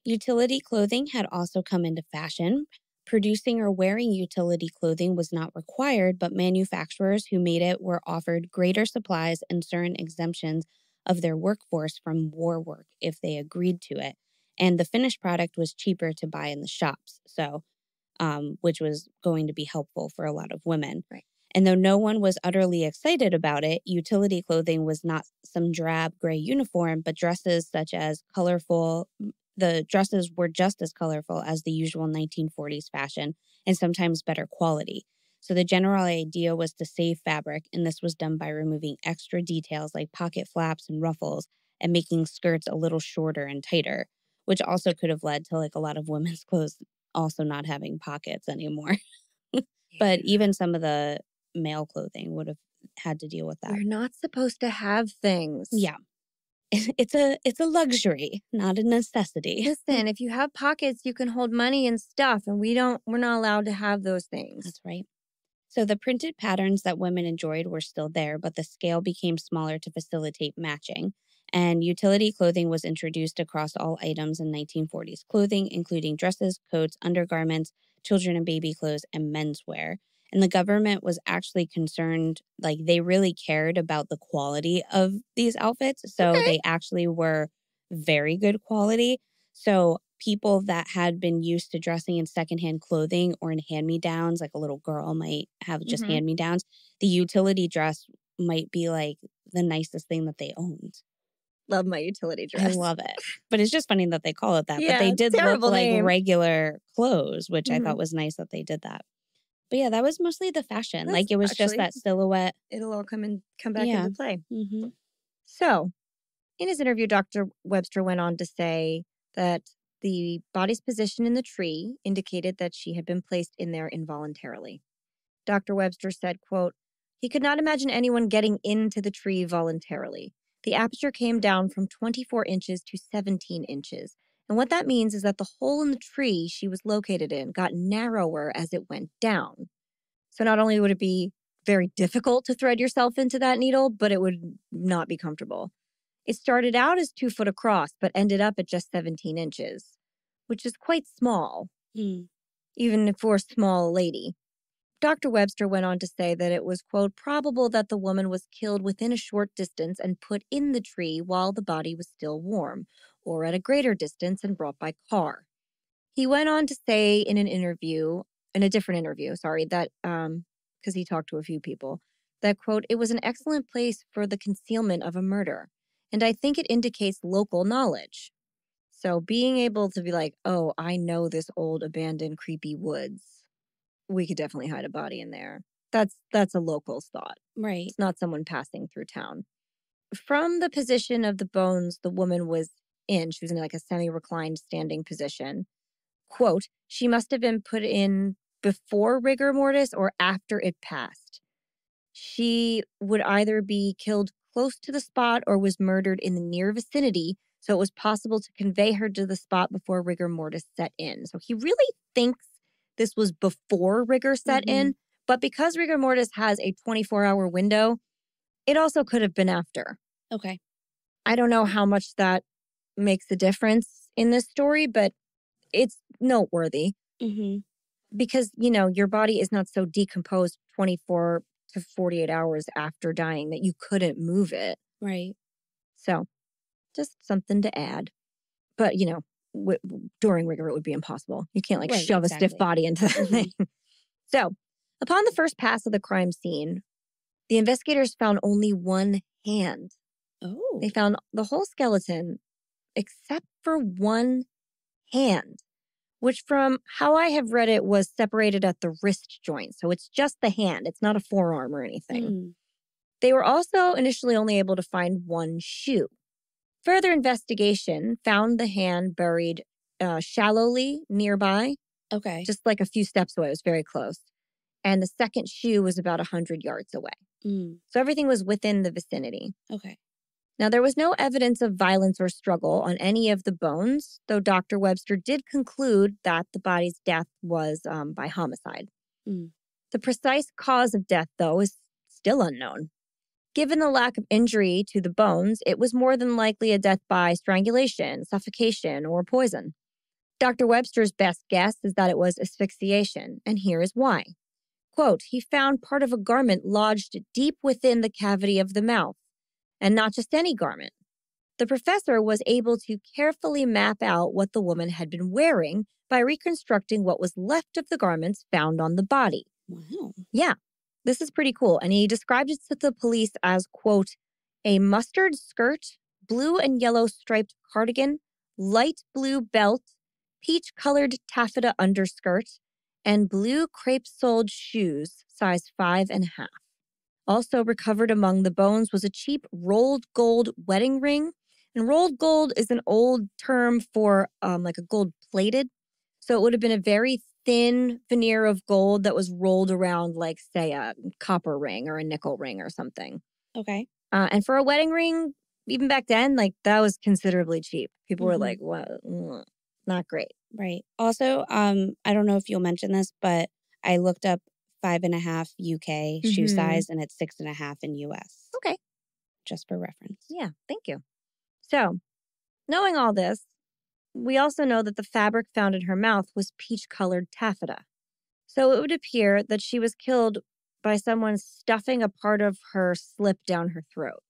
Utility clothing had also come into fashion. Producing or wearing utility clothing was not required, but manufacturers who made it were offered greater supplies and certain exemptions of their workforce from war work if they agreed to it. And the finished product was cheaper to buy in the shops, which was going to be helpful for a lot of women. Right. And though no one was utterly excited about it, utility clothing was not some drab gray uniform, but dresses such as the dresses were just as colorful as the usual 1940s fashion and sometimes better quality. So the general idea was to save fabric, and this was done by removing extra details like pocket flaps and ruffles and making skirts a little shorter and tighter, which also could have led to like a lot of women's clothes also not having pockets anymore. But even some of the male clothing would have had to deal with that. We're not supposed to have things. Yeah. It's a luxury, not a necessity. Listen, if you have pockets, you can hold money and stuff, and we're not allowed to have those things. That's right. So the printed patterns that women enjoyed were still there, but the scale became smaller to facilitate matching. And utility clothing was introduced across all items in 1940s clothing, including dresses, coats, undergarments, children and baby clothes, and menswear. And the government was actually concerned, like they really cared about the quality of these outfits. So they actually were very good quality. So people that had been used to dressing in secondhand clothing or in hand-me-downs, like a little girl might have just hand-me-downs, the utility dress might be like the nicest thing that they owned. Love my utility dress. I love it. But it's just funny that they call it that. Yeah, but they did look like name. regular clothes, which I thought was nice that they did that. But yeah, that was mostly the fashion. Like it was just that silhouette. It'll all come back into play. Mm-hmm. So, in his interview, Dr. Webster went on to say that the body's position in the tree indicated that she had been placed in there involuntarily. Dr. Webster said, quote, "He could not imagine anyone getting into the tree voluntarily. The aperture came down from 24 inches to 17 inches. And what that means is that the hole in the tree she was located in got narrower as it went down. So not only would it be very difficult to thread yourself into that needle, but it would not be comfortable. It started out as 2 foot across, but ended up at just 17 inches, which is quite small, even for a small lady." Dr. Webster went on to say that it was, quote, "probable that the woman was killed within a short distance and put in the tree while the body was still warm, or at a greater distance and brought by car." He went on to say in a different interview, that, because he talked to a few people, that, quote, "it was an excellent place for the concealment of a murder. And I think it indicates local knowledge." So being able to be like, oh, I know this old abandoned creepy woods. We could definitely hide a body in there. That's a local's thought. Right. It's not someone passing through town. From the position of the bones the woman was in, she was in like a semi-reclined standing position. Quote, "She must have been put in before rigor mortis or after it passed. She would either be killed close to the spot or was murdered in the near vicinity, so it was possible to convey her to the spot before rigor mortis set in." So he really thinks this was before rigor set in, but because rigor mortis has a 24-hour window, it also could have been after. Okay. I don't know how much that makes a difference in this story, but it's noteworthy. Because, your body is not so decomposed 24 to 48 hours after dying that you couldn't move it. Right. So just something to add. But, during rigor, it would be impossible. You can't shove a stiff body into that thing. So upon the first pass of the crime scene, the investigators found only one hand. Oh. They found the whole skeleton except for one hand, which from how I have read it was separated at the wrist joint. So it's just the hand. It's not a forearm or anything. They were also initially only able to find one shoe. Further investigation found the hand buried shallowly nearby. Okay. Just like a few steps away. It was very close. And the second shoe was about 100 yards away. So everything was within the vicinity. Okay. Now, there was no evidence of violence or struggle on any of the bones, though Dr. Webster did conclude that the body's death was by homicide. The precise cause of death, though, is still unknown. Given the lack of injury to the bones, it was more than likely a death by strangulation, suffocation, or poison. Dr. Webster's best guess is that it was asphyxiation, and here is why. Quote, "He found part of a garment lodged deep within the cavity of the mouth, and not just any garment. The professor was able to carefully map out what the woman had been wearing by reconstructing what was left of the garments found on the body." Wow. Yeah, this is pretty cool. And he described it to the police as, quote, "a mustard skirt, blue and yellow striped cardigan, light blue belt, peach-colored taffeta underskirt, and blue crepe-soled shoes, size 5.5. Also recovered among the bones was a cheap rolled gold wedding ring. And rolled gold is an old term for like a gold plated. So it would have been a very thin veneer of gold that was rolled around like, say, a copper ring or a nickel ring or something. Okay. And for a wedding ring, even back then, like that was considerably cheap. People were like, "What? Not great." Right. Also, I don't know if you'll mention this, but I looked up 5.5 UK shoe size, and it's 6.5 in US. Okay. Just for reference. Yeah, thank you. So, knowing all this, we also know that the fabric found in her mouth was peach-colored taffeta. So it would appear that she was killed by someone stuffing a part of her slip down her throat.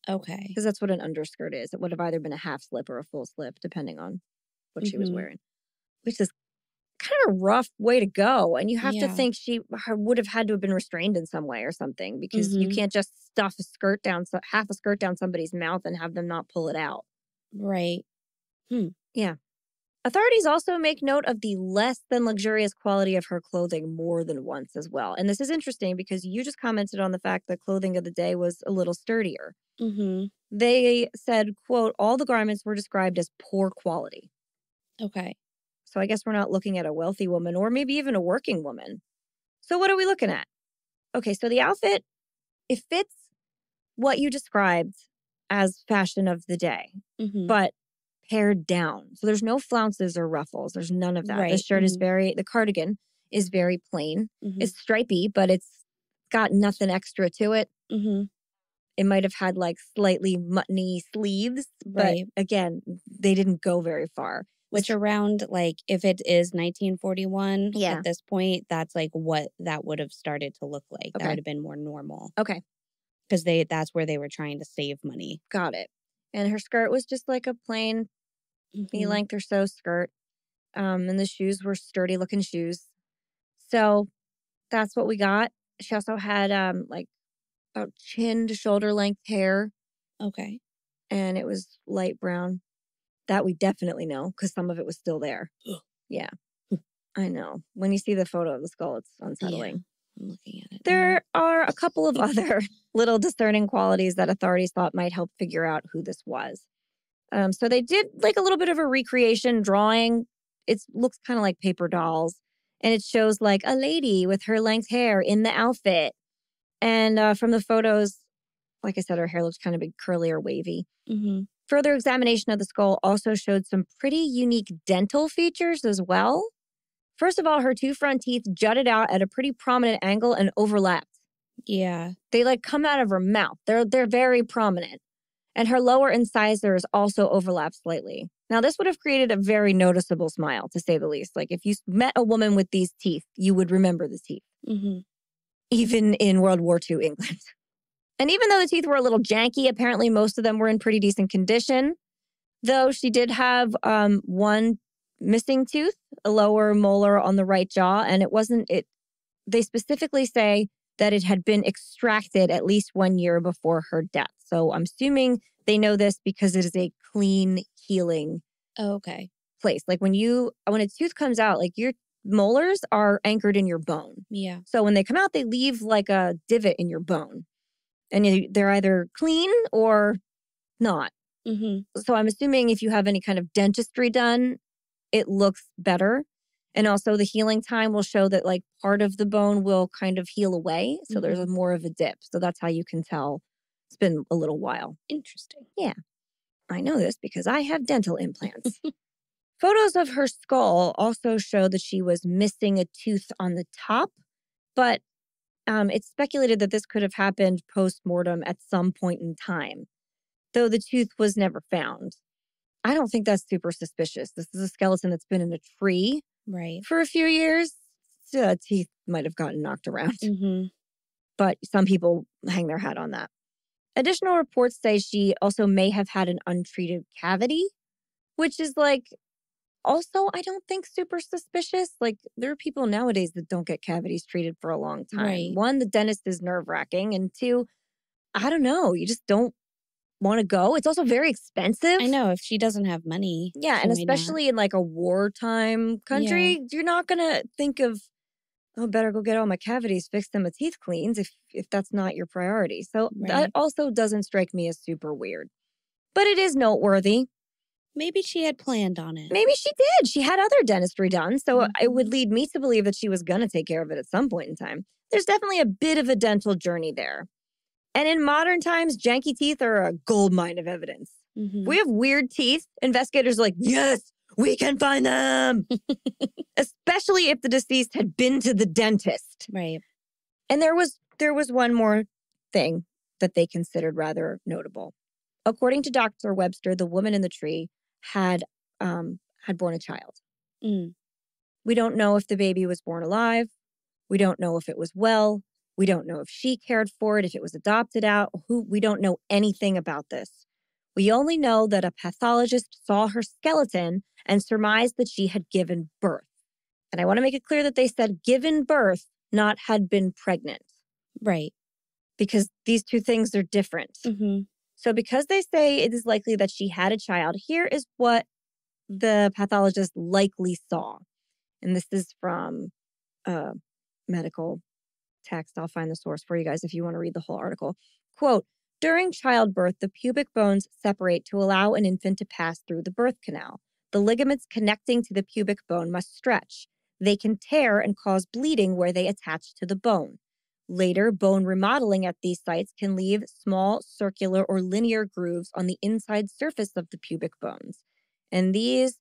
Okay. Because that's what an underskirt is. It would have either been a half slip or a full slip, depending on what she was wearing. Which is kind of a rough way to go. And you have to think she would have had to have been restrained in some way or something, because you can't just stuff half a skirt down somebody's mouth and have them not pull it out. Right. Yeah. Authorities also make note of the less than luxurious quality of her clothing more than once as well. And this is interesting because you just commented on the fact that clothing of the day was a little sturdier. They said, quote, all the garments were described as poor quality. Okay. So I guess we're not looking at a wealthy woman or maybe even a working woman. So what are we looking at? Okay, so the outfit, it fits what you described as fashion of the day, but pared down. So there's no flounces or ruffles. There's none of that. Right. The shirt is the cardigan is very plain. It's stripy, but it's got nothing extra to it. It might have had like slightly muttony sleeves, but again, they didn't go very far. Which around, like, if it is 1941 at this point, that's like what that would have started to look like. That would have been more normal. Okay. Because that's where they were trying to save money. Got it. And her skirt was just like a plain knee-length or so skirt. And the shoes were sturdy-looking shoes. So that's what we got. She also had like about chin to shoulder length hair. Okay. And it was light brown. That we definitely know because some of it was still there. Yeah. I know. When you see the photo of the skull, it's unsettling. Yeah, I'm looking at it. There are a couple of other little discerning qualities that authorities thought might help figure out who this was. So they did like a little bit of a recreation drawing. It looks kind of like paper dolls. And it shows like a lady with her length hair in the outfit. And from the photos, like I said, her hair looks kind of big, curly or wavy. Further examination of the skull also showed some pretty unique dental features as well. First of all, her two front teeth jutted out at a pretty prominent angle and overlapped. Yeah. They like come out of her mouth. They're very prominent. And her lower incisors also overlap slightly. Now, this would have created a very noticeable smile, to say the least. Like, if you met a woman with these teeth, you would remember the teeth. Even in World War II England. And even though the teeth were a little janky, apparently most of them were in pretty decent condition. Though she did have one missing tooth, a lower molar on the right jaw, and they specifically say that it had been extracted at least 1 year before her death. So I'm assuming they know this because it is a clean healing place. Like when a tooth comes out, like your molars are anchored in your bone. Yeah. So when they come out, they leave like a divot in your bone. And they're either clean or not. So I'm assuming if you have any kind of dentistry done, it looks better. And also the healing time will show that like part of the bone will kind of heal away. So there's more of a dip. So that's how you can tell it's been a little while. Interesting. Yeah. I know this because I have dental implants. Photos of her skull also show that she was missing a tooth on the top, but it's speculated that this could have happened post-mortem at some point in time, though the tooth was never found. I don't think that's super suspicious. This is a skeleton that's been in a tree for a few years. Teeth might have gotten knocked around. But some people hang their hat on that. Additional reports say she also may have had an untreated cavity, which is like, also, I don't think super suspicious. Like, there are people nowadays that don't get cavities treated for a long time. One, the dentist is nerve-wracking. And two, I don't know. You just don't want to go. It's also very expensive. I know. If she doesn't have money. Yeah, and especially in like a wartime country, you're not going to think of, oh, better go get all my cavities, fix them with teeth cleans if that's not your priority. So that also doesn't strike me as super weird. But it is noteworthy. Maybe she had planned on it. Maybe she did. She had other dentistry done. So it would lead me to believe that she was going to take care of it at some point in time. There's definitely a bit of a dental journey there. And in modern times, janky teeth are a goldmine of evidence. If we have weird teeth, investigators are like, yes, we can find them. Especially if the deceased had been to the dentist. Right. And there was one more thing that they considered rather notable. According to Dr. Webster, the woman in the tree had born a child. We don't know if the baby was born alive. We don't know if it was well. We don't know if she cared for it, if it was adopted out. We don't know anything about this. We only know that a pathologist saw her skeleton and surmised that she had given birth. And I want to make it clear that they said given birth, not had been pregnant. Right. Because these two things are different. Mm-hmm. So because they say it is likely that she had a child, here is what the pathologist likely saw. And this is from medical text. I'll find the source for you guys if you want to read the whole article. Quote, during childbirth, the pubic bones separate to allow an infant to pass through the birth canal. The ligaments connecting to the pubic bone must stretch. They can tear and cause bleeding where they attach to the bone. Later, bone remodeling at these sites can leave small circular or linear grooves on the inside surface of the pubic bones. And these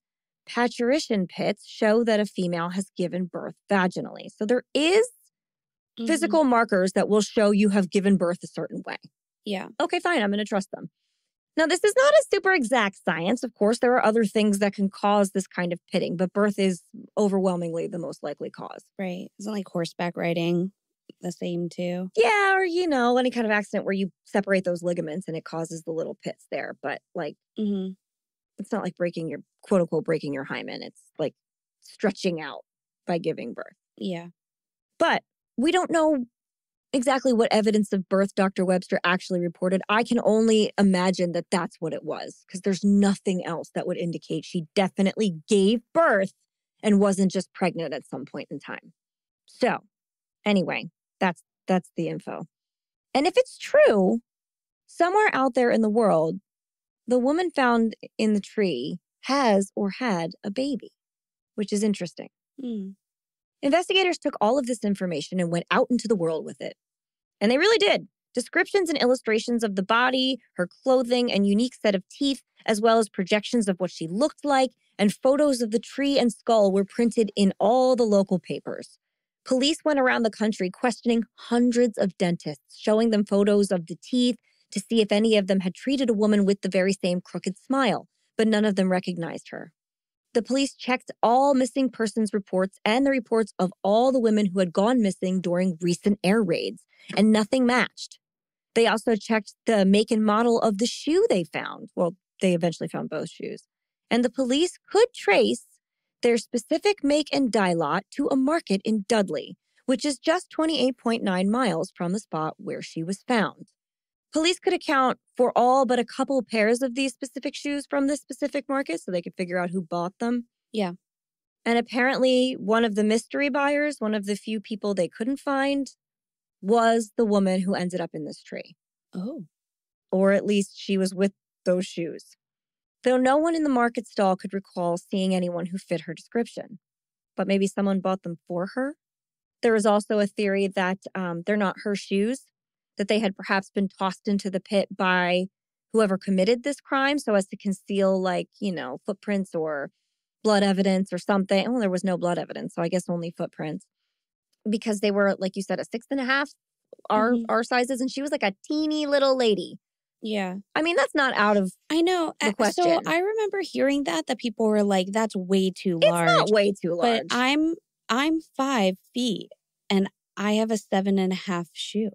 parturition pits show that a female has given birth vaginally. So there is physical markers that will show you have given birth a certain way. Yeah. Okay, fine. I'm going to trust them. Now, this is not a super exact science. Of course, there are other things that can cause this kind of pitting, but birth is overwhelmingly the most likely cause. Right. Isn't like horseback riding the same too? Yeah, or, any kind of accident where you separate those ligaments and it causes the little pits there. But, it's not like quote unquote, breaking your hymen. It's like stretching out by giving birth. Yeah. But we don't know exactly what evidence of birth Dr. Webster actually reported. I can only imagine that that's what it was, because there's nothing else that would indicate she definitely gave birth and wasn't just pregnant at some point in time. So, anyway, that's the info. And if it's true, somewhere out there in the world, the woman found in the tree has or had a baby, which is interesting. Investigators took all of this information and went out into the world with it. And they really did. Descriptions and illustrations of the body, her clothing, and unique set of teeth, as well as projections of what she looked like, and photos of the tree and skull were printed in all the local papers. Police went around the country questioning hundreds of dentists, showing them photos of the teeth to see if any of them had treated a woman with the very same crooked smile, but none of them recognized her. The police checked all missing persons reports and the reports of all the women who had gone missing during recent air raids, and nothing matched. They also checked the make and model of the shoe they found. Well, they eventually found both shoes. And the police could trace their specific make and dye lot to a market in Dudley, which is just 28.9 miles from the spot where she was found. Police could account for all but a couple pairs of these specific shoes from this specific market, so they could figure out who bought them. Yeah. And apparently one of the mystery buyers, one of the few people they couldn't find, was the woman who ended up in this tree. Oh. Or at least she was with those shoes. Though no one in the market stall could recall seeing anyone who fit her description. But maybe someone bought them for her. There is also a theory that they're not her shoes, that they had perhaps been tossed into the pit by whoever committed this crime so as to conceal, footprints or blood evidence or something. Well, there was no blood evidence, so I guess only footprints. Because they were, like you said, a 6.5 our sizes, and she was like a teeny little lady. Yeah. I mean, that's not out of the question. So I remember hearing that people were like, that's way too large. It's not way too large. But I'm 5 feet and I have a 7.5 shoe.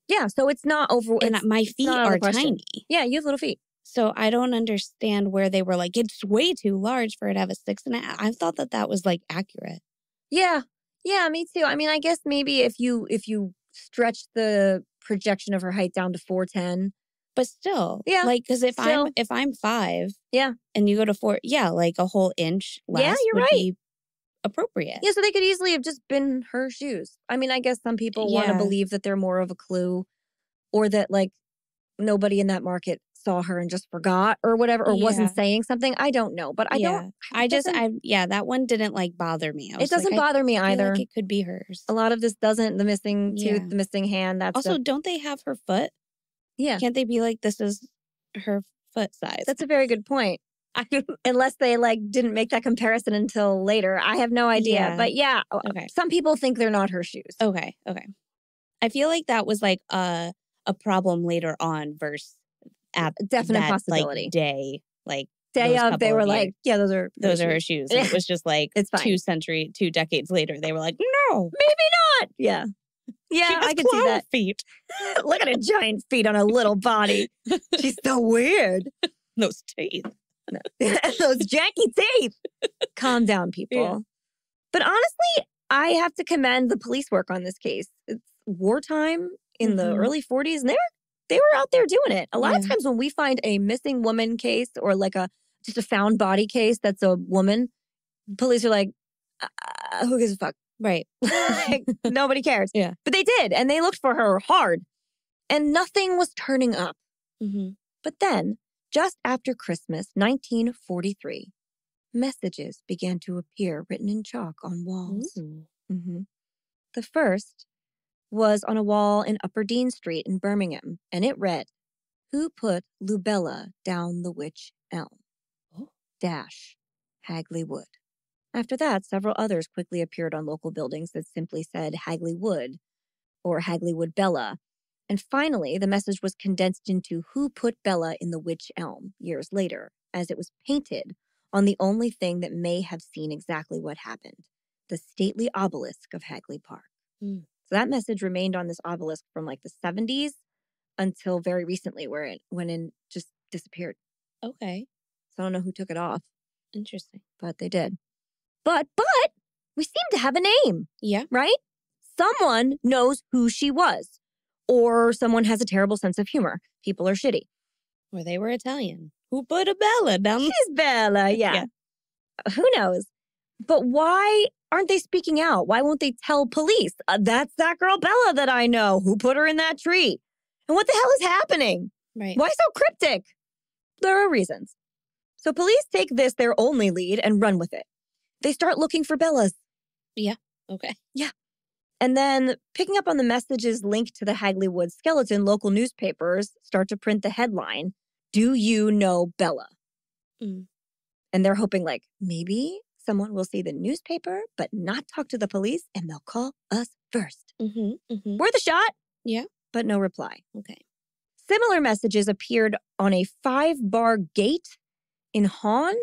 Yeah, so it's not over. And my feet are tiny. Yeah, you have little feet. So I don't understand where they were like, it's way too large for it to have a 6.5. I thought that was accurate. Yeah. Yeah, me too. I mean, I guess maybe if you stretch the projection of her height down to 4'10". But still, yeah, because if I'm 5, yeah, and you go to 4, yeah, a whole inch less would be appropriate. Yeah, so they could easily have just been her shoes. I mean, I guess some people want to believe that they're more of a clue, or that nobody in that market saw her and just forgot or whatever, or wasn't saying something. I don't know, but that one didn't bother me. It doesn't bother me either. It could be hers. A lot of this doesn't. The missing tooth, the missing hand. That's also, don't they have her foot? Yeah. Can't they be this is her foot size? That's a very good point. Unless they didn't make that comparison until later. I have no idea. Yeah. But okay. Some people think they're not her shoes. Okay. I feel like that was a problem later on versus definite possibility. Day of they were those are her shoes. And it was just it's fine. 2 decades later they were no, maybe not. Yeah. Yeah, I can see that. Feet. Look at her giant feet on a little body. She's so weird. Those teeth. Those janky teeth. Calm down, people. But honestly, I have to commend the police work on this case. It's wartime in the early 40s, and they were out there doing it. A lot of times when we find a missing woman case or like just a found body case that's a woman, police are like, who gives a fuck? Right. Like, nobody cares. Yeah. But they did, and they looked for her hard. And nothing was turning up. But then, just after Christmas, 1943, messages began to appear written in chalk on walls. The first was on a wall in Upper Dean Street in Birmingham, and it read, "Who put Lubella down the witch elm? Dash, Hagley Wood." After that, several others quickly appeared on local buildings that simply said Hagley Wood or Hagley Wood Bella. And finally, the message was condensed into "Who put Bella in the witch elm?" years later, as it was painted on the only thing that may have seen exactly what happened, the stately obelisk of Hagley Park. So that message remained on this obelisk from like the 70s until very recently, where it went in, just disappeared. Okay. So I don't know who took it off. Interesting. But they did. But we seem to have a name. Yeah. Right? Someone knows who she was. Or someone has a terrible sense of humor. People are shitty. Or they were Italian. Who put a Bella down? She's Bella, yeah. Who knows? But why aren't they speaking out? Why won't they tell police? That's that girl Bella that I know. Who put her in that tree? And what the hell is happening? Right. Why so cryptic? There are reasons. So police take this, their only lead, and run with it. They start looking for Bellas. Yeah. Okay. Yeah. And then, picking up on the messages linked to the Hagley Wood skeleton, local newspapers start to print the headline, "Do you know Bella?" And they're hoping, like, maybe someone will see the newspaper, but not talk to the police, and they'll call us first. Worth a shot. Yeah. But no reply. Okay. Similar messages appeared on a 5-bar gate in Hawn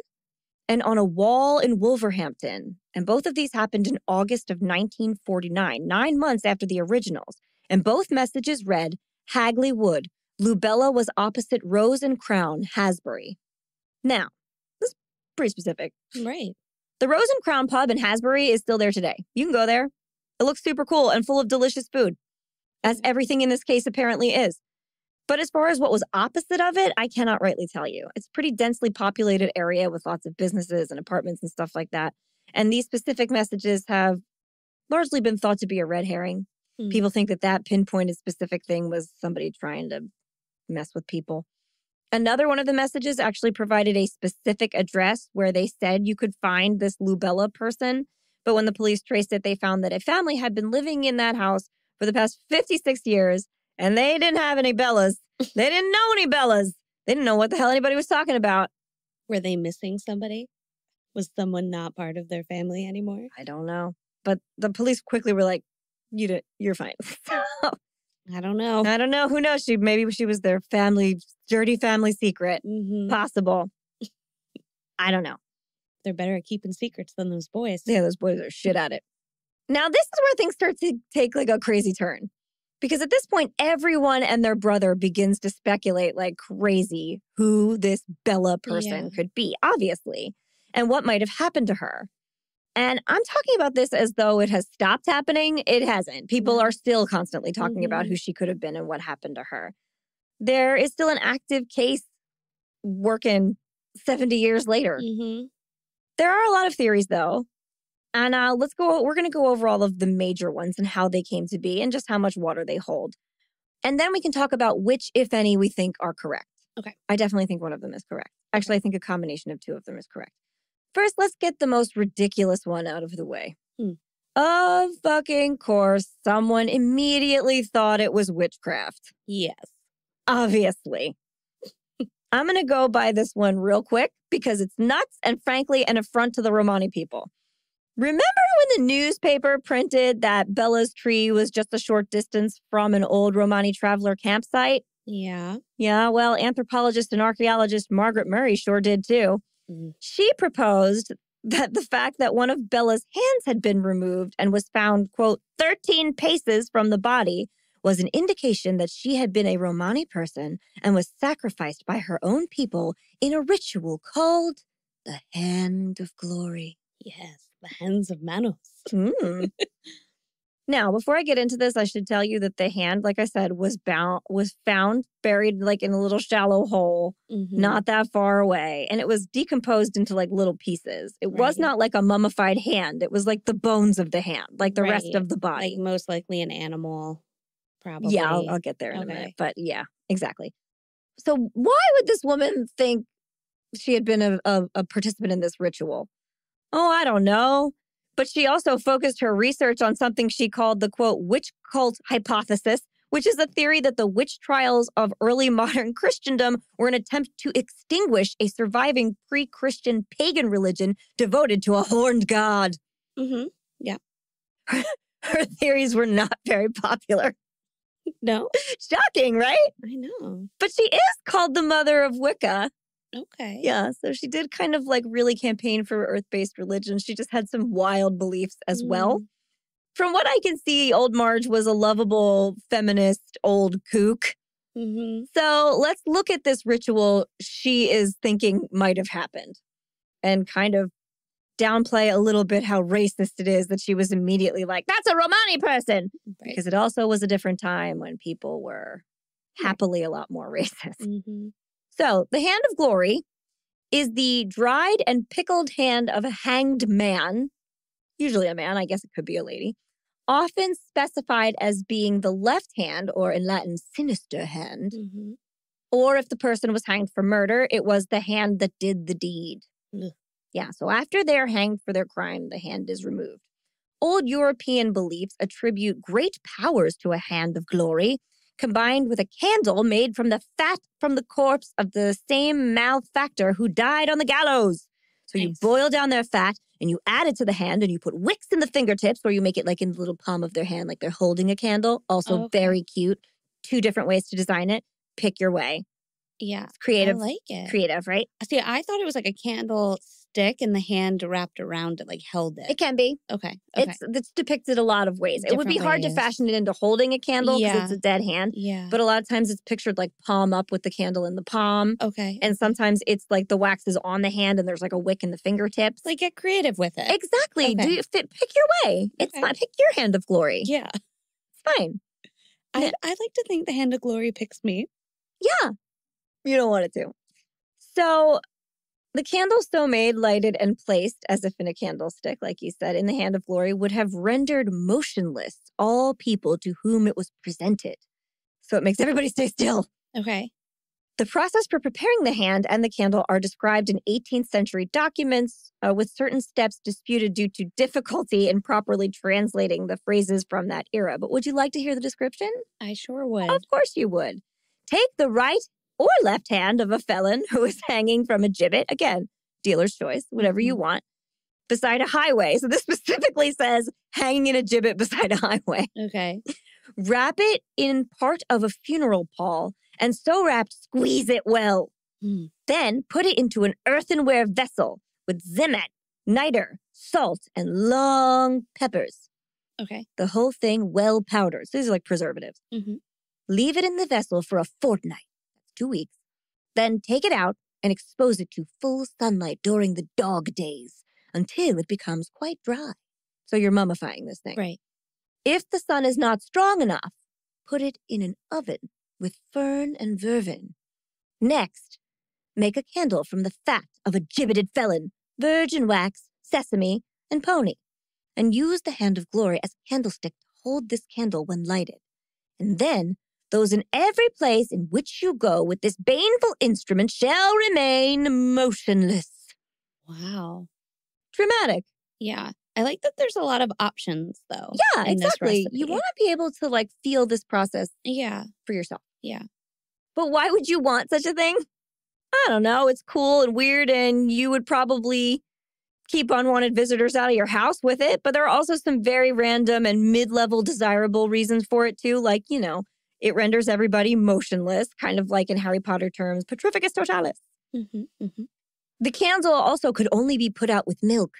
and on a wall in Wolverhampton. And both of these happened in August of 1949, 9 months after the originals. And both messages read, "Hagley Wood. Lubella was opposite Rose and Crown, Hasbury." Now, this is pretty specific. Right. The Rose and Crown pub in Hasbury is still there today. You can go there. It looks super cool and full of delicious food, as everything in this case apparently is. But as far as what was opposite of it, I cannot rightly tell you. It's a pretty densely populated area with lots of businesses and apartments and stuff like that. And these specific messages have largely been thought to be a red herring. People think that pinpointed specific thing was somebody trying to mess with people. Another one of the messages actually provided a specific address where they said you could find this Lubella person. But when the police traced it, they found that a family had been living in that house for the past 56 years. And they didn't have any Bellas. They didn't know any Bellas. They didn't know what the hell anybody was talking about. Were they missing somebody? Was someone not part of their family anymore? I don't know. But the police quickly were like, you're fine. I don't know. I don't know. Who knows? Maybe she was their dirty family secret. Possible. I don't know. They're better at keeping secrets than those boys. Yeah, those boys are shit at it. Now, this is where things start to take like a crazy turn. Because at this point, everyone and their brother begins to speculate like crazy who this Bella person could be, obviously, and what might have happened to her. And I'm talking about this as though it has stopped happening. It hasn't. People are still constantly talking about who she could have been and what happened to her. There is still an active case working 70 years later. There are a lot of theories, though. And we're going to go over all of the major ones and how they came to be and just how much water they hold. And then we can talk about which, if any, we think are correct. Okay. I definitely think one of them is correct. Actually, I think a combination of two of them is correct. First, let's get the most ridiculous one out of the way. Of fucking course, someone immediately thought it was witchcraft. Yes. Obviously. I'm going to go by this one real quick because it's nuts and frankly an affront to the Romani people. Remember when the newspaper printed that Bella's tree was just a short distance from an old Romani traveler campsite? Yeah. Yeah, well, anthropologist and archaeologist Margaret Murray sure did too. She proposed that the fact that one of Bella's hands had been removed and was found, quote, 13 paces from the body was an indication that she had been a Romani person and was sacrificed by her own people in a ritual called the Hand of Glory. Yes. The hands of Manos. Now, before I get into this, I should tell you that the hand, like I said, was found buried like in a little shallow hole, not that far away. And it was decomposed into like little pieces. It was not like a mummified hand. It was like the bones of the hand, like the rest of the body. Like most likely an animal, probably. Yeah, I'll get there in a minute. But yeah, exactly. So why would this woman think she had been a participant in this ritual? Oh, I don't know. But she also focused her research on something she called the, quote, witch cult hypothesis, which is a theory that the witch trials of early modern Christendom were an attempt to extinguish a surviving pre-Christian pagan religion devoted to a horned god. Yeah. Her theories were not very popular. No. Shocking, right? I know. But she is called the mother of Wicca. Okay. Yeah, so she did kind of like really campaign for earth-based religion. She just had some wild beliefs as well. From what I can see, old Marge was a lovable, feminist, old kook. So let's look at this ritual she is thinking might have happened and kind of downplay a little bit how racist it is that she was immediately like, that's a Romani person. Because it also was a different time when people were happily a lot more racist. So, the hand of glory is the dried and pickled hand of a hanged man, usually a man, I guess it could be a lady, often specified as being the left hand, or in Latin, sinister hand. Or if the person was hanged for murder, it was the hand that did the deed. Yeah, so after they're hanged for their crime, the hand is removed. Old European beliefs attribute great powers to a hand of glory, combined with a candle made from the fat from the corpse of the same malefactor who died on the gallows. So you boil down their fat and you add it to the hand and you put wicks in the fingertips, or you make it like in the little palm of their hand, like they're holding a candle. Also very cute. 2 different ways to design it. Pick your way. Yeah. It's creative. I like it. Creative, right? See, I thought it was like a candle stick and the hand wrapped around it, like held it. It can be. Okay. It's depicted a lot of ways. It would be hard to fashion it into holding a candle because it's a dead hand. But a lot of times it's pictured like palm up with the candle in the palm. And sometimes it's like the wax is on the hand and there's like a wick in the fingertips. Like get creative with it. Exactly. Pick your way. It's fine. Pick your hand of glory. Yeah. It's fine. I like to think the hand of glory picks me. Yeah. You don't want it to. So the candle so made, lighted, and placed as if in a candlestick, like you said, in the hand of glory would have rendered motionless all people to whom it was presented. So it makes everybody stay still. Okay. The process for preparing the hand and the candle are described in 18th century documents, with certain steps disputed due to difficulty in properly translating the phrases from that era. But would you like to hear the description? I sure would. Of course you would. Take the right or left hand of a felon who is hanging from a gibbet. Again, dealer's choice, whatever you want. Beside a highway. So this specifically says hanging in a gibbet beside a highway. Okay. Wrap it in part of a funeral pall, and so wrapped, squeeze it well. Then put it into an earthenware vessel with zimet, niter, salt, and long peppers. Okay. The whole thing well powdered. So these are like preservatives. Leave it in the vessel for a fortnight. 2 weeks. Then take it out and expose it to full sunlight during the dog days until it becomes quite dry. So you're mummifying this thing. Right. If the sun is not strong enough, put it in an oven with fern and vervain. Next, make a candle from the fat of a gibbeted felon, virgin wax, sesame, and pony, and use the hand of glory as a candlestick to hold this candle when lighted. And then those in every place in which you go with this baneful instrument shall remain motionless. Wow. Dramatic. Yeah. I like that there's a lot of options, though. Yeah, exactly. You want to be able to, like, feel this process for yourself. Yeah. But why would you want such a thing? I don't know. It's cool and weird, and you would probably keep unwanted visitors out of your house with it. But there are also some very random and mid-level desirable reasons for it, too. Like, you know, it renders everybody motionless, kind of like in Harry Potter terms, petrificus totalis. The candle also could only be put out with milk.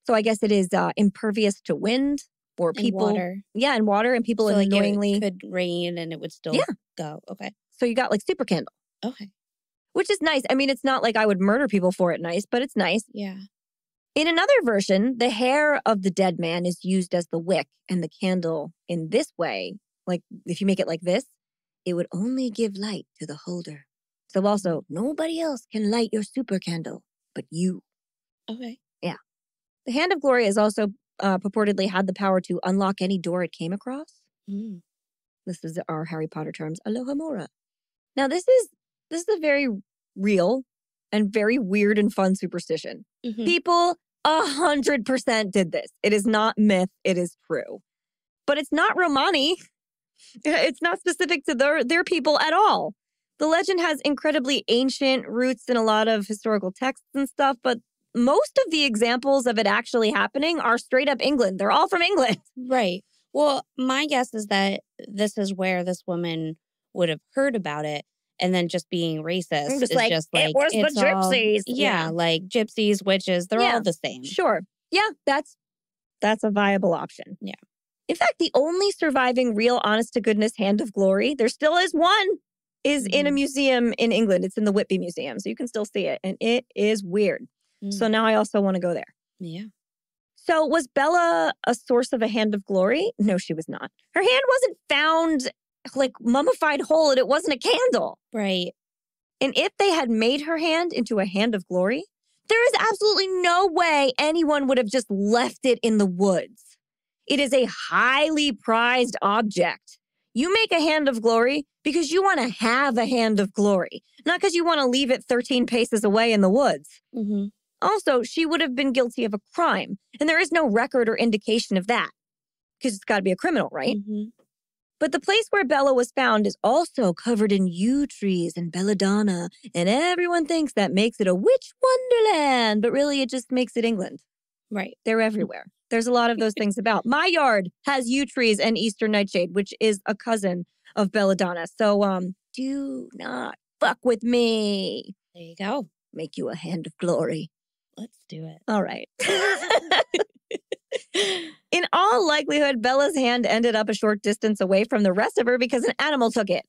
So I guess it is impervious to wind or people. And water. Yeah, and water, and people so annoyingly. Like it could rain and it would still go. Okay. So you got like super candle. Okay. Which is nice. I mean, it's not like I would murder people for it nice, but it's nice. Yeah. In another version, the hair of the dead man is used as the wick, and the candle in this way, like if you make it like this, it would only give light to the holder. So also, nobody else can light your super candle but you. Okay. Yeah. The Hand of Glory has also purportedly had the power to unlock any door it came across. Mm. This is our Harry Potter terms, Alohomora. Now, this is a very real and very weird and fun superstition. Mm-hmm. People 100% did this. It is not myth. It is true. But it's not Romani. It's not specific to their people at all. The legend has incredibly ancient roots in a lot of historical texts and stuff, but most of the examples of it actually happening are straight up England. They're all from England. Right. Well, my guess is that this is where this woman would have heard about it, and then just being racist is like, just like, it was the gypsies. Yeah, like gypsies, witches, they're all the same. Sure. Yeah, that's a viable option. Yeah. In fact, the only surviving real honest-to-goodness Hand of Glory, there still is one, is in a museum in England. It's in the Whitby Museum, so you can still see it, and it is weird. So now I also want to go there. Yeah. So was Bella a source of a Hand of Glory? No, she was not. Her hand wasn't found like mummified whole, and it wasn't a candle. Right. And if they had made her hand into a Hand of Glory, there is absolutely no way anyone would have just left it in the woods. It is a highly prized object. You make a Hand of Glory because you want to have a Hand of Glory, not because you want to leave it 13 paces away in the woods. Mm-hmm. Also, she would have been guilty of a crime, and there is no record or indication of that, because it's got to be a criminal, right? Mm-hmm. But the place where Bella was found is also covered in yew trees and belladonna, and everyone thinks that makes it a witch wonderland, but really it just makes it England. Right. They're everywhere. There's a lot of those things about. My yard has yew trees and Eastern nightshade, which is a cousin of belladonna. So, do not fuck with me. There you go. Make you a Hand of Glory. Let's do it. All right. In all likelihood, Bella's hand ended up a short distance away from the rest of her because an animal took it.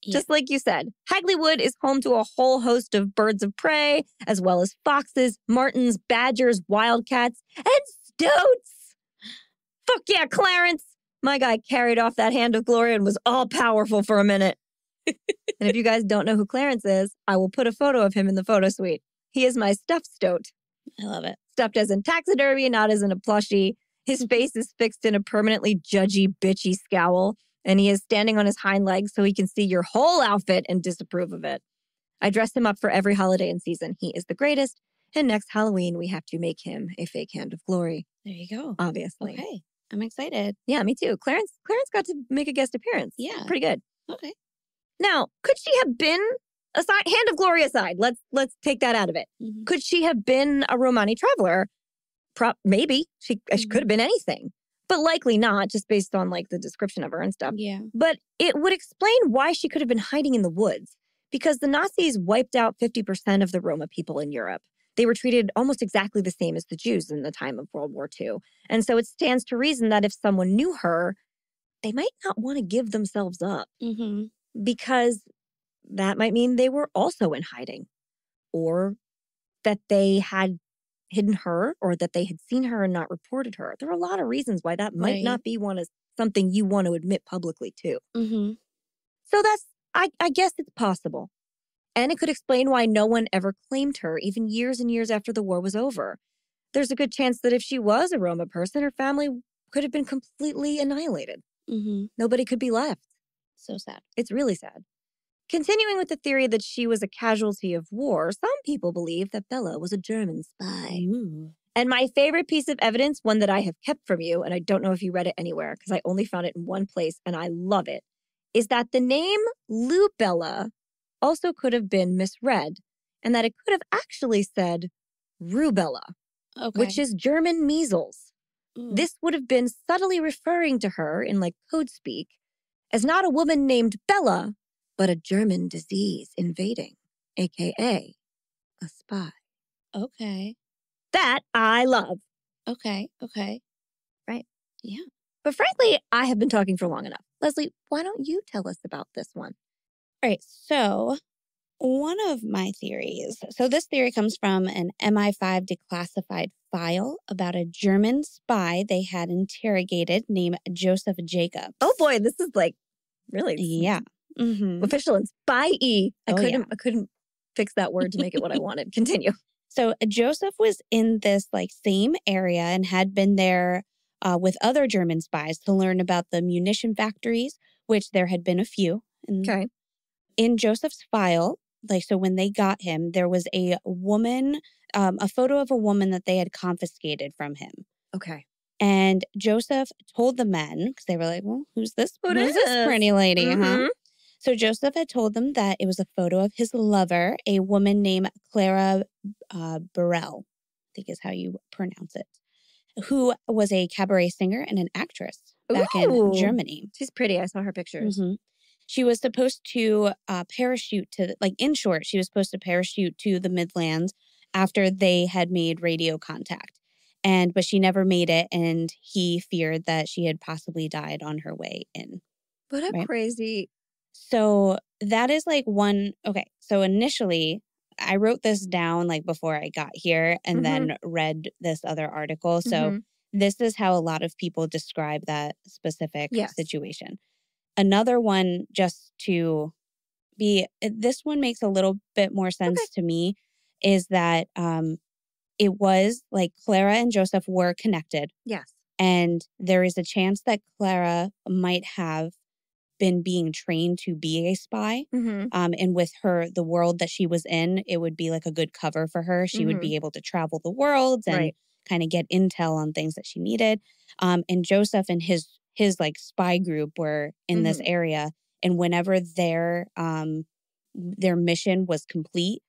Yeah. Just like you said, Hagley Wood is home to a whole host of birds of prey, as well as foxes, martins, badgers, wildcats, and stoats. Fuck yeah, Clarence. My guy carried off that Hand of Glory and was all powerful for a minute. And if you guys don't know who Clarence is, I will put a photo of him in the photo suite. He is my stuffed stoat. I love it. Stuffed as in taxidermy, not as in a plushie. His face is fixed in a permanently judgy, bitchy scowl, and he is standing on his hind legs so he can see your whole outfit and disapprove of it. I dress him up for every holiday and season. He is the greatest, and next Halloween we have to make him a fake Hand of Glory. There you go. Obviously. Okay. I'm excited. Yeah, me too. Clarence got to make a guest appearance. Yeah. Pretty good. Okay. Now, could she have been aside, Hand of Glory aside, let's take that out of it. Mm-hmm. Could she have been a Romani traveler? Maybe. She could have been anything, but likely not, just based on like the description of her and stuff. Yeah. But it would explain why she could have been hiding in the woods, because the Nazis wiped out 50% of the Roma people in Europe. They were treated almost exactly the same as the Jews in the time of World War II. And so it stands to reason that if someone knew her, they might not want to give themselves up. Mm-hmm. Because that might mean they were also in hiding, or that they had hidden her, or that they had seen her and not reported her. There are a lot of reasons why that might not be something you want to admit publicly to. Mm-hmm. So I guess it's possible. And it could explain why no one ever claimed her, even years and years after the war was over. There's a good chance that if she was a Roma person, her family could have been completely annihilated. Mm-hmm. Nobody could be left. So sad. It's really sad. Continuing with the theory that she was a casualty of war, some people believe that Bella was a German spy. Ooh. And my favorite piece of evidence, one that I have kept from you, and I don't know if you read it anywhere because I only found it in one place and I love it, is that the name Lubella also could have been misread, and that it could have actually said rubella, which is German measles. Ooh. This would have been subtly referring to her in like code speak as not a woman named Bella, but a German disease invading, a.k.a. a spy. Okay. That I love. Okay. Right? Yeah. But frankly, I have been talking for long enough. Leslie, why don't you tell us about this one? All right. So one of my theories, so this theory comes from an MI5 declassified file about a German spy they had interrogated named Joseph Jacobs. Oh boy, this is like really official and spy-y. I couldn't fix that word to make it what I wanted. Continue. So Joseph was in this like same area and had been there with other German spies to learn about the munition factories, which there had been a few. Okay. In Joseph's file, like, so when they got him, there was a woman, a photo of a woman that they had confiscated from him. Okay. And Joseph told the men, because they were like, well, who's this pretty lady, huh? So Joseph had told them that it was a photo of his lover, a woman named Clara Burrell, I think is how you pronounce it, who was a cabaret singer and an actress back in Germany. She's pretty. I saw her pictures. She was supposed to parachute to, like, in short, she was supposed to parachute to the Midlands after they had made radio contact. But she never made it, and he feared that she had possibly died on her way in. What a crazy... So that is like one... Okay, so initially, I wrote this down like before I got here and then read this other article. So this is how a lot of people describe that specific situation. Another one, just to be... This one makes a little bit more sense to me, is that it was like Clara and Joseph were connected. Yes. And there is a chance that Clara might have been being trained to be a spy. And with her, the world that she was in, it would be like a good cover for her. She would be able to travel the world and kind of get intel on things that she needed. And Joseph and his like spy group were in this area. And whenever their mission was complete,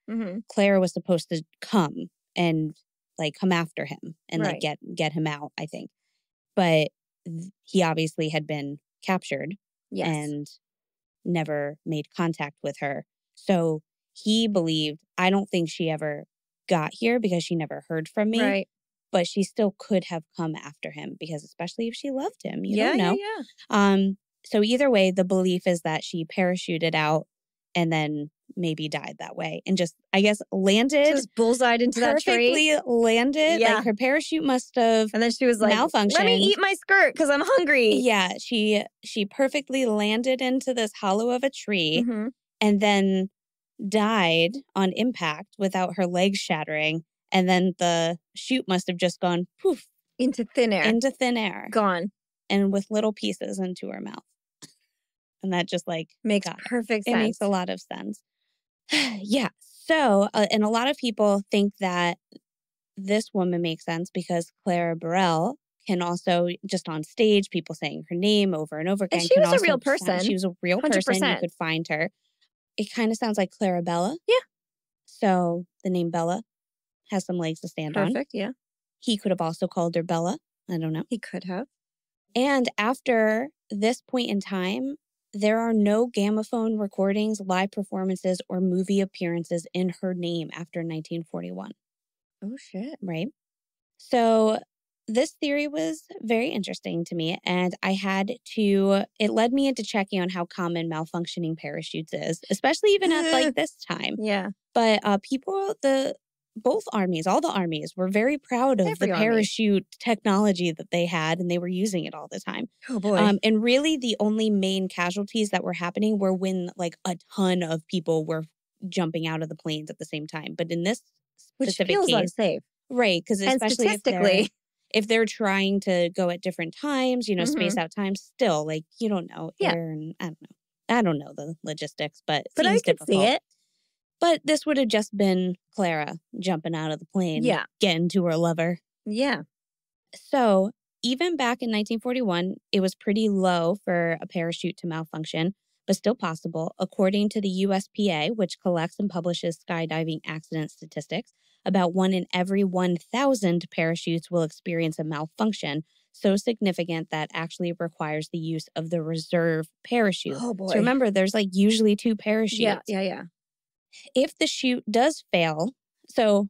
Clara was supposed to come and like come after him and like get him out, I think. But he obviously had been captured and never made contact with her. So he believed, I don't think she ever got here because she never heard from me. Right. But she still could have come after him because especially if she loved him, you don't know. So either way, the belief is that she parachuted out and then maybe died that way and just, I guess, landed. Just bullseyed into that tree. Perfectly landed. Yeah. Like her parachute must have And then she was like, malfunctioned. Let me eat my skirt because I'm hungry. Yeah. She perfectly landed into this hollow of a tree and then died on impact without her legs shattering. And then the chute must have just gone poof. Into thin air. Gone. And with little pieces into her mouth. And that just like makes perfect sense. It makes a lot of sense. Yeah. So, and a lot of people think that this woman makes sense because Clara Burrell can also, just on stage, people saying her name over and over again. And she was a real person. She was a real 100%. person. You could find her. It kind of sounds like Clarabella. Yeah. So the name Bella has some legs to stand on. Perfect, yeah. He could have also called her Bella. I don't know. He could have. And after this point in time, there are no Gamophone recordings, live performances, or movie appearances in her name after 1941. Oh, shit. Right? So this theory was very interesting to me, and it led me into checking on how common malfunctioning parachutes is, especially even at like this time. Yeah. But both armies, all the armies, were very proud of the parachute technology that they had, and they were using it all the time. Oh, boy. And really, the only main casualties that were happening were when, like, a ton of people were jumping out of the planes at the same time. But in this specific case... Which feels unsafe. Right, because especially if they're trying to go at different times, space out times, still, like, you don't know. Air and, I don't know the logistics, but it seems difficult. See it. But this would have just been Clara jumping out of the plane, getting to her lover. Yeah. So even back in 1941, it was pretty low for a parachute to malfunction, but still possible. According to the USPA, which collects and publishes skydiving accident statistics, about 1 in every 1,000 parachutes will experience a malfunction, so significant that actually requires the use of the reserve parachute. Oh, boy. So remember, there's like usually 2 parachutes. Yeah. If the chute does fail, so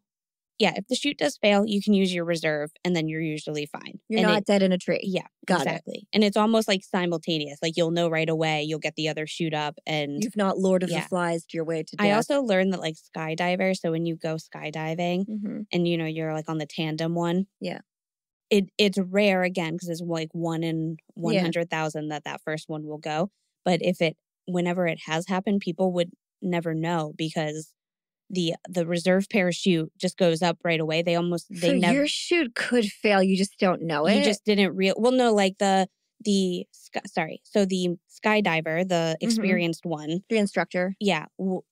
if the shoot does fail, you can use your reserve and then you're usually fine. You're not dead in a tree. Yeah, Got exactly. It. And it's almost like simultaneous. Like you'll know right away, you'll get the other shoot up and... You've not Lord of the Flies to your way to death. I also learned that like skydivers, so when you go skydiving and you're like on the tandem one. Yeah. It's rare again because it's like 1 in 100,000 that first one will go. But whenever it has happened, people would never know because the reserve parachute just goes up right away. Your chute could fail. You just don't know it. You just didn't like the skydiver, the experienced one, the instructor,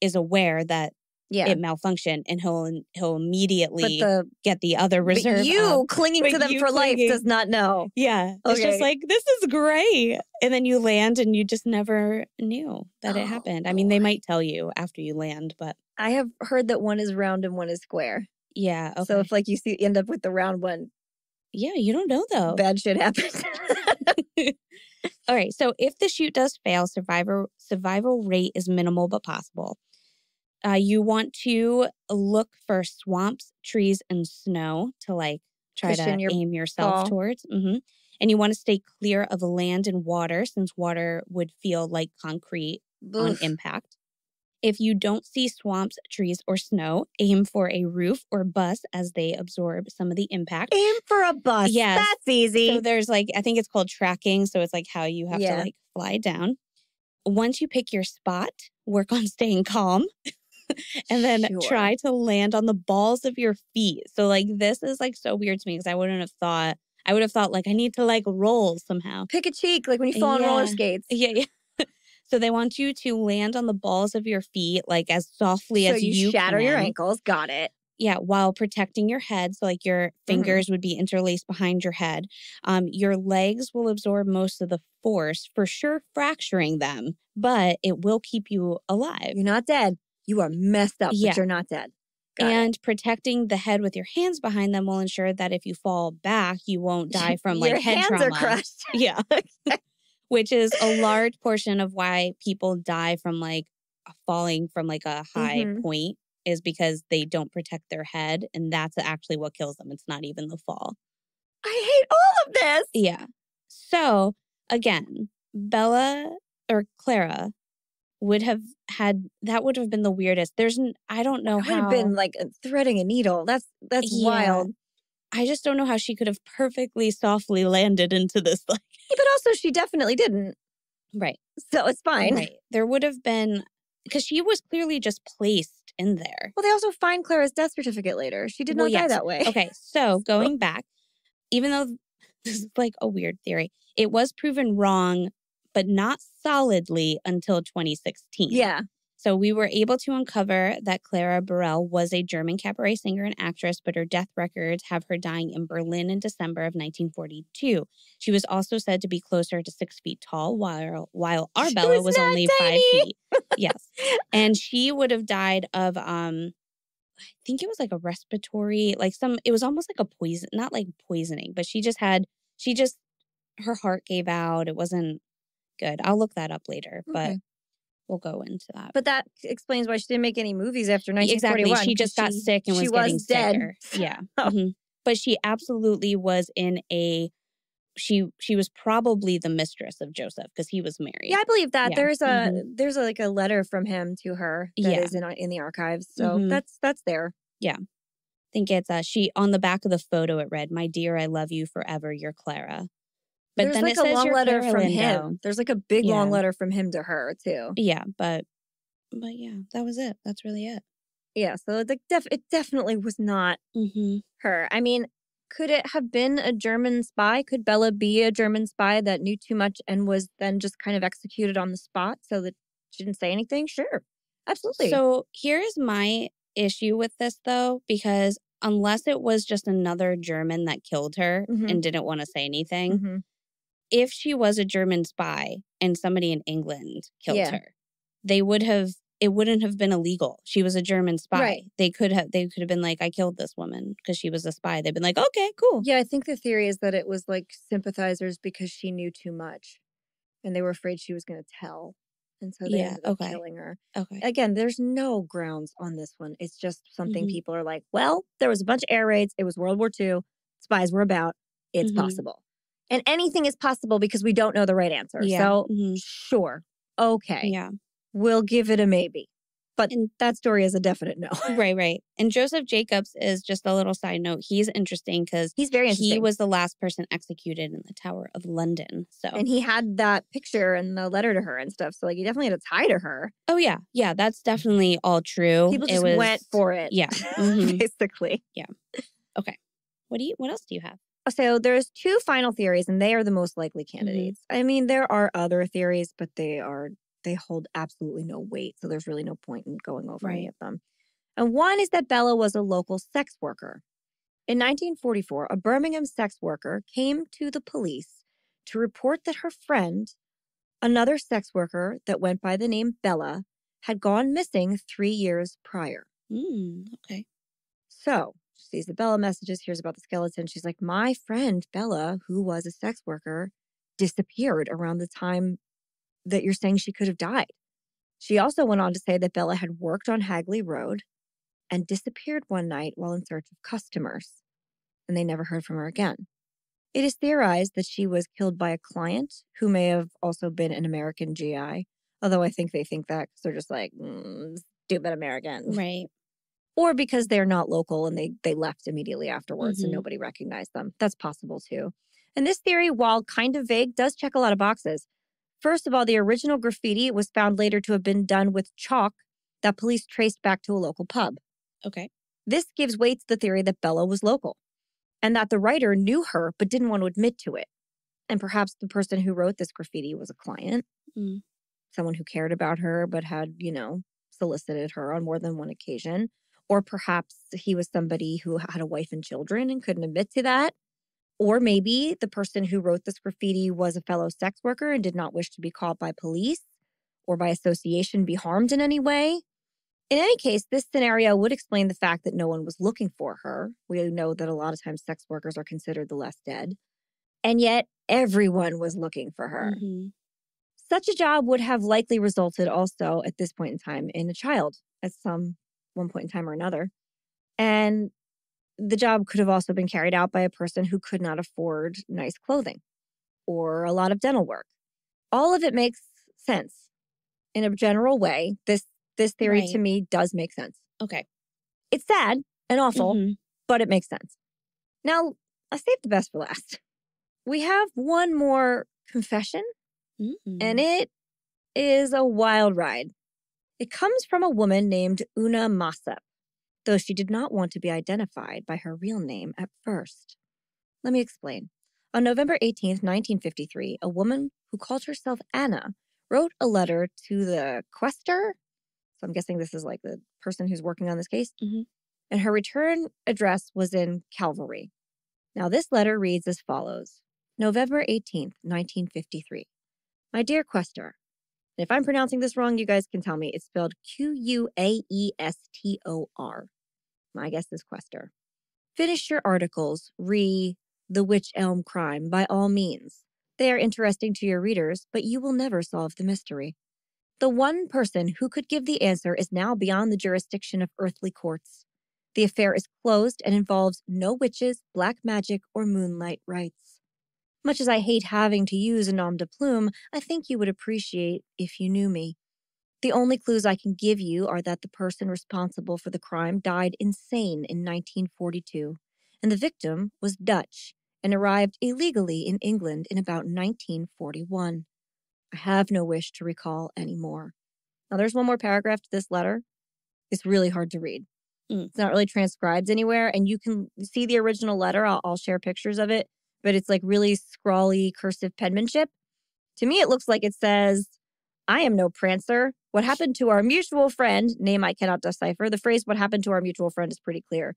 is aware that it malfunctioned, and he'll immediately get the other reserve. But you clinging to them for life does not know. Yeah, it's just like, this is great, and then you land, and you just never knew that it happened. I mean, they might tell you after you land, but I have heard that one is round and one is square. Yeah. Okay. So if like you end up with the round one, you don't know though. Bad shit happens. All right. So if the shoot does fail, survival rate is minimal but possible. You want to look for swamps, trees, and snow to like try to aim yourself towards. And you want to stay clear of land and water since water would feel like concrete on impact. If you don't see swamps, trees, or snow, aim for a roof or bus as they absorb some of the impact. Aim for a bus. Yes. That's easy. So there's like, I think it's called tracking. So it's like how you have to like fly down. Once you pick your spot, work on staying calm. And then try to land on the balls of your feet. So like this is like so weird to me because I would have thought like I need to like roll somehow. Pick a cheek like when you fall on roller skates. Yeah. So they want you to land on the balls of your feet like as softly as you can. So you shatter your ankles. Got it. Yeah, while protecting your head. So like your fingers would be interlaced behind your head. Your legs will absorb most of the force, for sure fracturing them, but it will keep you alive. You're not dead. You are messed up, but you're not dead. And protecting the head with your hands behind them will ensure that if you fall back, you won't die from like head trauma. Your hands are crushed. Yeah. Which is a large portion of why people die from like falling from like a high point is because they don't protect their head. And that's actually what kills them. It's not even the fall. I hate all of this. Yeah. So again, Clara would have been the weirdest. I don't know how. It would have been like threading a needle. That's wild. I just don't know how she could have perfectly softly landed into this. Like, but also she definitely didn't. Right. So it's fine. Right. There would have been, because she was clearly just placed in there. Well, they also find Clara's death certificate later. She did not die that way. Okay. So going back, even though this is like a weird theory, it was proven wrong, but not solidly until 2016. Yeah. So we were able to uncover that Clara Burrell was a German cabaret singer and actress, but her death records have her dying in Berlin in December of 1942. She was also said to be closer to 6 feet tall, while Arbella was only tiny. 5 feet. Yes. And she would have died of, I think it was like a respiratory, it was almost like a poison, not like poisoning, but her heart gave out. It wasn't good. I'll look that up later, but we'll go into that. But that explains why she didn't make any movies after 1941. Exactly. She just got sick and was getting sicker. Yeah. But she absolutely was in she was probably the mistress of Joseph because he was married. Yeah, I believe that. Yeah. There's like a letter from him to her that is in the archives. So that's there. Yeah. I think it's she on the back of the photo it read, "My dear, I love you forever, you're Clara." But there's then like it says a long letter from Lindo. him. There's like a big long letter from him to her too. Yeah, but yeah, that was it. That's really it. Yeah, so it definitely was not her. I mean, could it have been a German spy? Could Bella be a German spy that knew too much and was then just kind of executed on the spot so that she didn't say anything? Sure, absolutely. So here's my issue with this though, because unless it was just another German that killed her and didn't want to say anything. If she was a German spy and somebody in England killed her, it wouldn't have been illegal. She was a German spy. Right. They could have been like, I killed this woman because she was a spy. They've been like, okay, cool. Yeah, I think the theory is that it was like sympathizers because she knew too much and they were afraid she was going to tell. And so they ended up killing her. Okay. Again, there's no grounds on this one. It's just something people are like, well, there was a bunch of air raids. It was World War II. Spies were about. It's possible. And anything is possible because we don't know the right answer. Yeah. So, sure. Okay. Yeah. We'll give it a maybe. But that story is a definite no. Right. And Joseph Jacobs is just a little side note. He's interesting because he's very interesting. He was the last person executed in the Tower of London. And he had that picture and the letter to her and stuff. So, like, he definitely had a tie to her. Oh, yeah. Yeah, that's definitely all true. People just went for it. Yeah. Basically. Yeah. Okay. What else do you have? So there's two final theories, and they are the most likely candidates. I mean, there are other theories, but they hold absolutely no weight. So there's really no point in going over any of them. And one is that Bella was a local sex worker. In 1944, a Birmingham sex worker came to the police to report that her friend, another sex worker that went by the name Bella, had gone missing 3 years prior. Okay. So she sees the Bella messages, hears about the skeleton. She's like, my friend Bella, who was a sex worker, disappeared around the time that you're saying she could have died. She also went on to say that Bella had worked on Hagley Road and disappeared one night while in search of customers, and they never heard from her again. It is theorized that she was killed by a client who may have also been an American GI, although I think they think that because they're just like, stupid American. Right. Or because they're not local and they left immediately afterwards and nobody recognized them. That's possible too. And this theory, while kind of vague, does check a lot of boxes. First of all, the original graffiti was found later to have been done with chalk that police traced back to a local pub. Okay. This gives weight to the theory that Bella was local and that the writer knew her but didn't want to admit to it. And perhaps the person who wrote this graffiti was a client, someone who cared about her but had, solicited her on more than one occasion. Or perhaps he was somebody who had a wife and children and couldn't admit to that. Or maybe the person who wrote this graffiti was a fellow sex worker and did not wish to be caught by police or by association be harmed in any way. In any case, this scenario would explain the fact that no one was looking for her. We know that a lot of times sex workers are considered the less dead. And yet everyone was looking for her. Such a job would have likely resulted also at this point in time in a child at one point in time or another. And the job could have also been carried out by a person who could not afford nice clothing or a lot of dental work. All of it makes sense in a general way. This theory to me does make sense. Okay. It's sad and awful, but it makes sense. Now, I saved the best for last. We have one more confession, and it is a wild ride. It comes from a woman named Una Mossop, though she did not want to be identified by her real name at first. Let me explain. On November 18th, 1953, a woman who called herself Anna wrote a letter to the quester. So I'm guessing this is like the person who's working on this case. And her return address was in Calvary. Now, this letter reads as follows. November 18th, 1953. My dear quester, and if I'm pronouncing this wrong, you guys can tell me. It's spelled Quaestor. My guess is quester. Finish your articles, the Witch Elm crime, by all means. They are interesting to your readers, but you will never solve the mystery. The one person who could give the answer is now beyond the jurisdiction of earthly courts. The affair is closed and involves no witches, black magic, or moonlight rites. Much as I hate having to use a nom de plume, I think you would appreciate if you knew me. The only clues I can give you are that the person responsible for the crime died insane in 1942, and the victim was Dutch and arrived illegally in England in about 1941. I have no wish to recall any more. Now, there's one more paragraph to this letter. It's really hard to read. It's not really transcribed anywhere, and you can see the original letter. I'll share pictures of it, but it's like really scrawly cursive penmanship. To me, it looks like it says, I am no prancer. What happened to our mutual friend, name I cannot decipher. The phrase, what happened to our mutual friend, is pretty clear.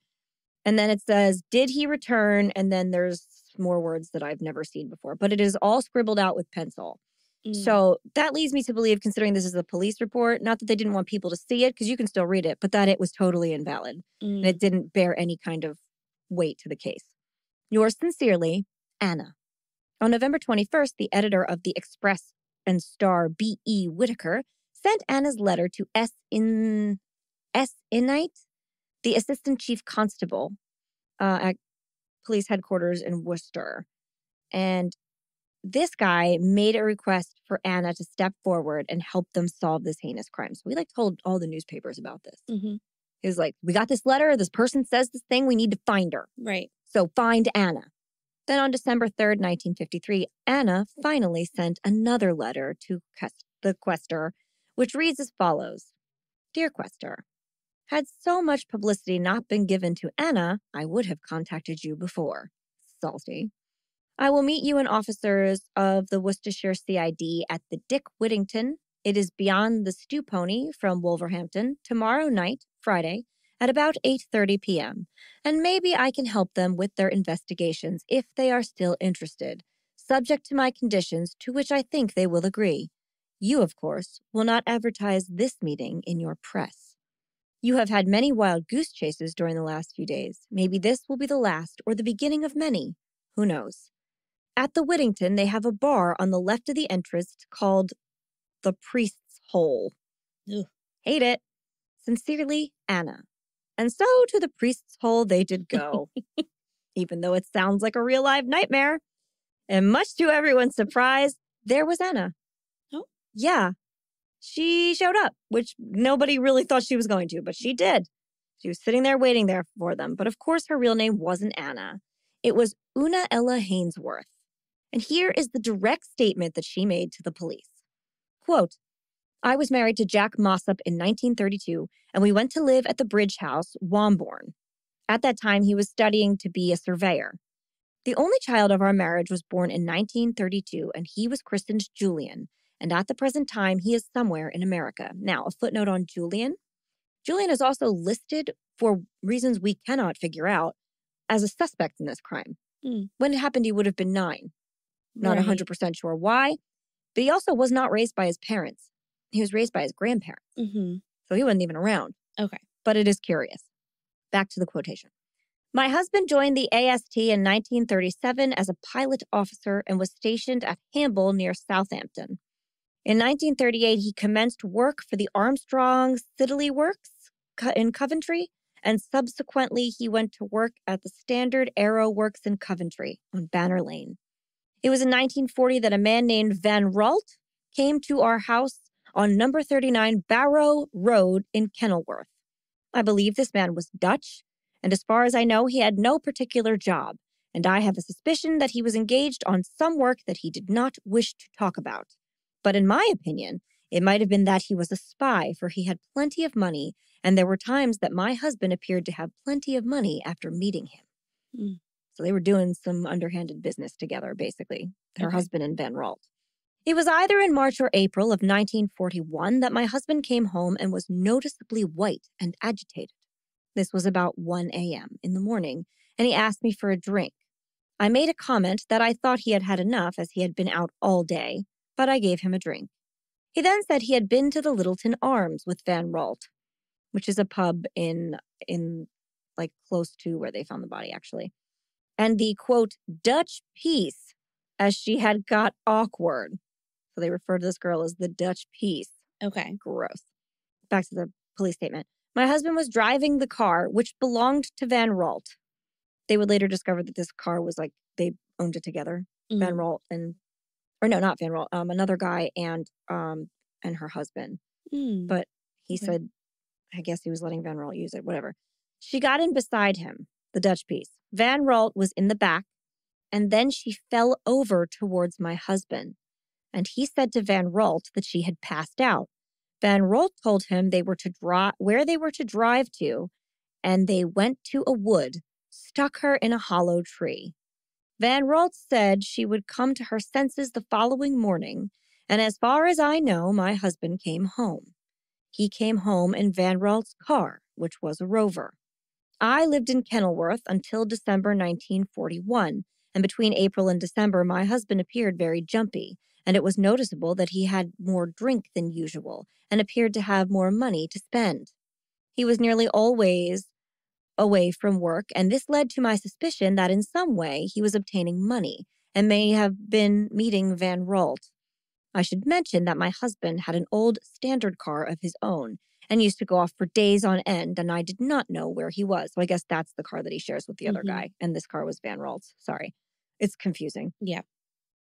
And then it says, did he return? And then there's more words that I've never seen before, but it is all scribbled out with pencil. So that leads me to believe, considering this is a police report, not that they didn't want people to see it, because you can still read it, but that it was totally invalid. And it didn't bear any kind of weight to the case. Yours sincerely, Anna. On November 21st, the editor of the Express and star B.E. Whitaker sent Anna's letter to S. Innight, the assistant chief constable at police headquarters in Worcester. And this guy made a request for Anna to step forward and help them solve this heinous crime. So we told all the newspapers about this. Mm-hmm. He was like, we got this letter. This person says this thing. We need to find her. Right. So find Anna. Then on December 3rd, 1953, Anna finally sent another letter to the quester, which reads as follows. Dear quester, had so much publicity not been given to Anna, I would have contacted you before. Salty. I will meet you and officers of the Worcestershire CID at the Dick Whittington. It is beyond the Stew Pony from Wolverhampton tomorrow night, Friday, at about 8:30 p.m., and maybe I can help them with their investigations if they are still interested, subject to my conditions to which I think they will agree. You, of course, will not advertise this meeting in your press. You have had many wild goose chases during the last few days. Maybe this will be the last or the beginning of many. Who knows? At the Whittington, they have a bar on the left of the entrance called the Priest's Hole. Ugh. Hate it. Sincerely, Anna. And so to the Priest's Hole they did go, even though it sounds like a real-life nightmare. And much to everyone's surprise, there was Anna. Oh? Yeah. She showed up, which nobody really thought she was going to, but she did. She was sitting there waiting there for them. But of course, her real name wasn't Anna. It was Una Ella Hainsworth. And here is the direct statement that she made to the police. Quote, I was married to Jack Mossop in 1932, and we went to live at the Bridge House, Wombourne. At that time, he was studying to be a surveyor. The only child of our marriage was born in 1932, and he was christened Julian. And at the present time, he is somewhere in America. Now, a footnote on Julian. Julian is also listed, for reasons we cannot figure out, as a suspect in this crime. When it happened, he would have been 9. Not 100% sure why, but he also was not raised by his parents. He was raised by his grandparents. Mm-hmm. So he wasn't even around. Okay. But it is curious. Back to the quotation. My husband joined the AST in 1937 as a pilot officer and was stationed at Hamble near Southampton. In 1938, he commenced work for the Armstrong Siddeley Works in Coventry, and subsequently he went to work at the Standard Aero Works in Coventry on Banner Lane. It was in 1940 that a man named Van Ralt came to our house on number 39 Barrow Road in Kenilworth. I believe this man was Dutch, and as far as I know, he had no particular job, and I have a suspicion that he was engaged on some work that he did not wish to talk about. But in my opinion, it might have been that he was a spy, for he had plenty of money, and there were times that my husband appeared to have plenty of money after meeting him. So they were doing some underhanded business together, basically, her husband and Van Ralt. It was either in March or April of 1941 that my husband came home and was noticeably white and agitated. This was about 1 a.m. in the morning, and he asked me for a drink. I made a comment that I thought he had had enough as he had been out all day, but I gave him a drink. He then said he had been to the Littleton Arms with Van Ralt, which is a pub in close to where they found the body, actually. And the, quote, Dutch piece, as she had got awkward. So they refer to this girl as the Dutch piece. Okay. Gross. Back to the police statement. My husband was driving the car, which belonged to Van Ralt. They would later discover that this car was they owned it together. Van Ralt not Van Ralt, another guy and her husband. But he said, I guess he was letting Van Ralt use it, whatever. She got in beside him, the Dutch piece. Van Ralt was in the back, and then she fell over towards my husband. And he said to Van Ralt that she had passed out. Van Ralt told him where they were to drive to, and they went to a wood, stuck her in a hollow tree. Van Ralt said she would come to her senses the following morning, and as far as I know, my husband came home. He came home in Van Ralt's car, which was a Rover. I lived in Kenilworth until December 1941, and between April and December, my husband appeared very jumpy, and it was noticeable that he had more drink than usual and appeared to have more money to spend. He was nearly always away from work, and this led to my suspicion that in some way he was obtaining money and may have been meeting Van Ralt. I should mention that my husband had an old standard car of his own and used to go off for days on end, and I did not know where he was. So I guess that's the car that he shares with the other guy, and this car was Van Rolt's. Sorry. It's confusing. Yeah.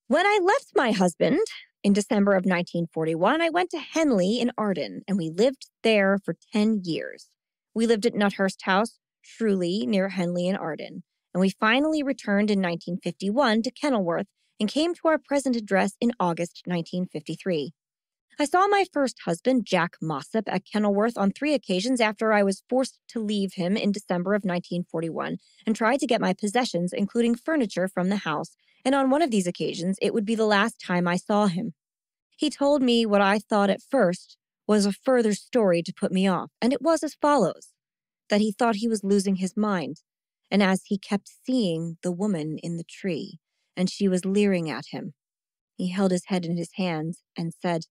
When I left my husband in December of 1941, I went to Henley in Arden, and we lived there for 10 years. We lived at Nuthurst House, Shruly, near Henley in Arden, and we finally returned in 1951 to Kenilworth and came to our present address in August 1953. I saw my first husband, Jack Mossop, at Kenilworth on 3 occasions after I was forced to leave him in December of 1941 and tried to get my possessions, including furniture, from the house, and on one of these occasions, it would be the last time I saw him. He told me what I thought at first was a further story to put me off, and it was as follows: that he thought he was losing his mind, and as he kept seeing the woman in the tree, and she was leering at him, he held his head in his hands and said,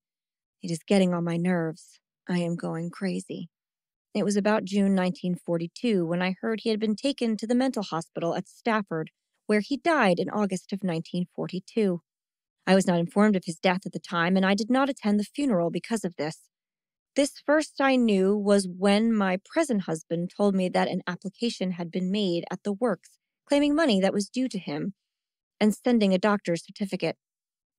"It is getting on my nerves. I am going crazy." It was about June 1942 when I heard he had been taken to the mental hospital at Stafford, where he died in August of 1942. I was not informed of his death at the time, and I did not attend the funeral because of this. This first I knew was when my present husband told me that an application had been made at the works, claiming money that was due to him, and sending a doctor's certificate.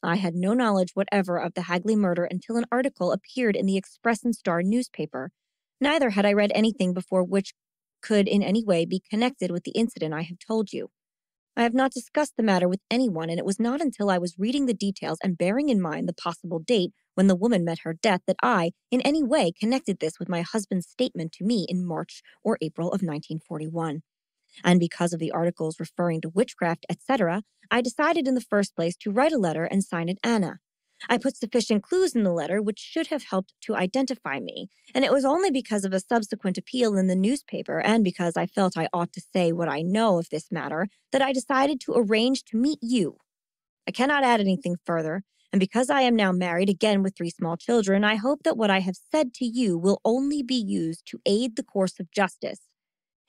I had no knowledge whatever of the Hagley murder until an article appeared in the Express and Star newspaper. Neither had I read anything before which could in any way be connected with the incident I have told you. I have not discussed the matter with anyone, and it was not until I was reading the details and bearing in mind the possible date when the woman met her death that I, in any way, connected this with my husband's statement to me in March or April of 1941. And because of the articles referring to witchcraft, etc., I decided in the first place to write a letter and sign it Anna. I put sufficient clues in the letter which should have helped to identify me, and it was only because of a subsequent appeal in the newspaper and because I felt I ought to say what I know of this matter that I decided to arrange to meet you. I cannot add anything further, and because I am now married again with 3 small children, I hope that what I have said to you will only be used to aid the course of justice.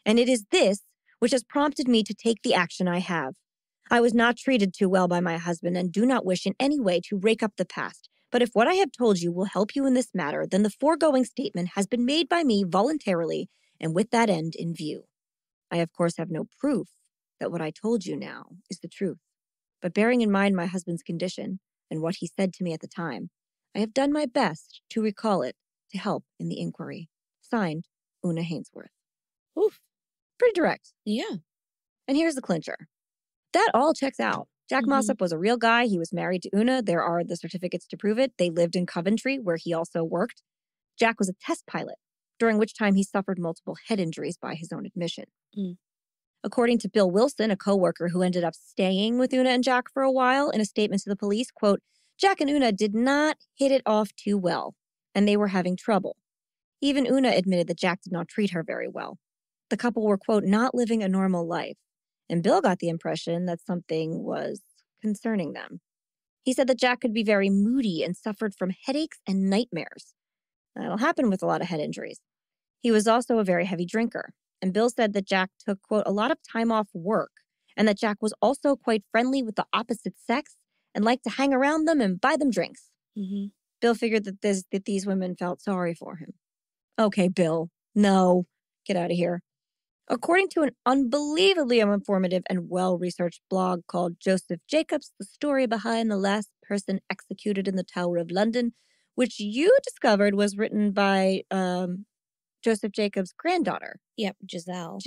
And it is this which has prompted me to take the action I have. I was not treated too well by my husband and do not wish in any way to rake up the past, but if what I have told you will help you in this matter, then the foregoing statement has been made by me voluntarily and with that end in view. I, of course, have no proof that what I told you now is the truth, but bearing in mind my husband's condition and what he said to me at the time, I have done my best to recall it to help in the inquiry. Signed, Una Hainsworth. Oof. Pretty direct. Yeah. And here's the clincher. That all checks out. Jack Mossop was a real guy. He was married to Una. There are the certificates to prove it. They lived in Coventry, where he also worked. Jack was a test pilot, during which time he suffered multiple head injuries by his own admission. According to Bill Wilson, a co-worker who ended up staying with Una and Jack for a while, in a statement to the police, quote, Jack and Una did not hit it off too well, and they were having trouble. Even Una admitted that Jack did not treat her very well. The couple were, quote, not living a normal life. And Bill got the impression that something was concerning them. He said that Jack could be very moody and suffered from headaches and nightmares. That'll happen with a lot of head injuries. He was also a very heavy drinker. And Bill said that Jack took, quote, a lot of time off work, and that Jack was also quite friendly with the opposite sex and liked to hang around them and buy them drinks. Bill figured that these women felt sorry for him. Okay, Bill. No. Get out of here. According to an unbelievably informative and well-researched blog called Joseph Jacobs, the story behind the last person executed in the Tower of London, which you discovered was written by Joseph Jacobs' granddaughter. Yep, Giselle.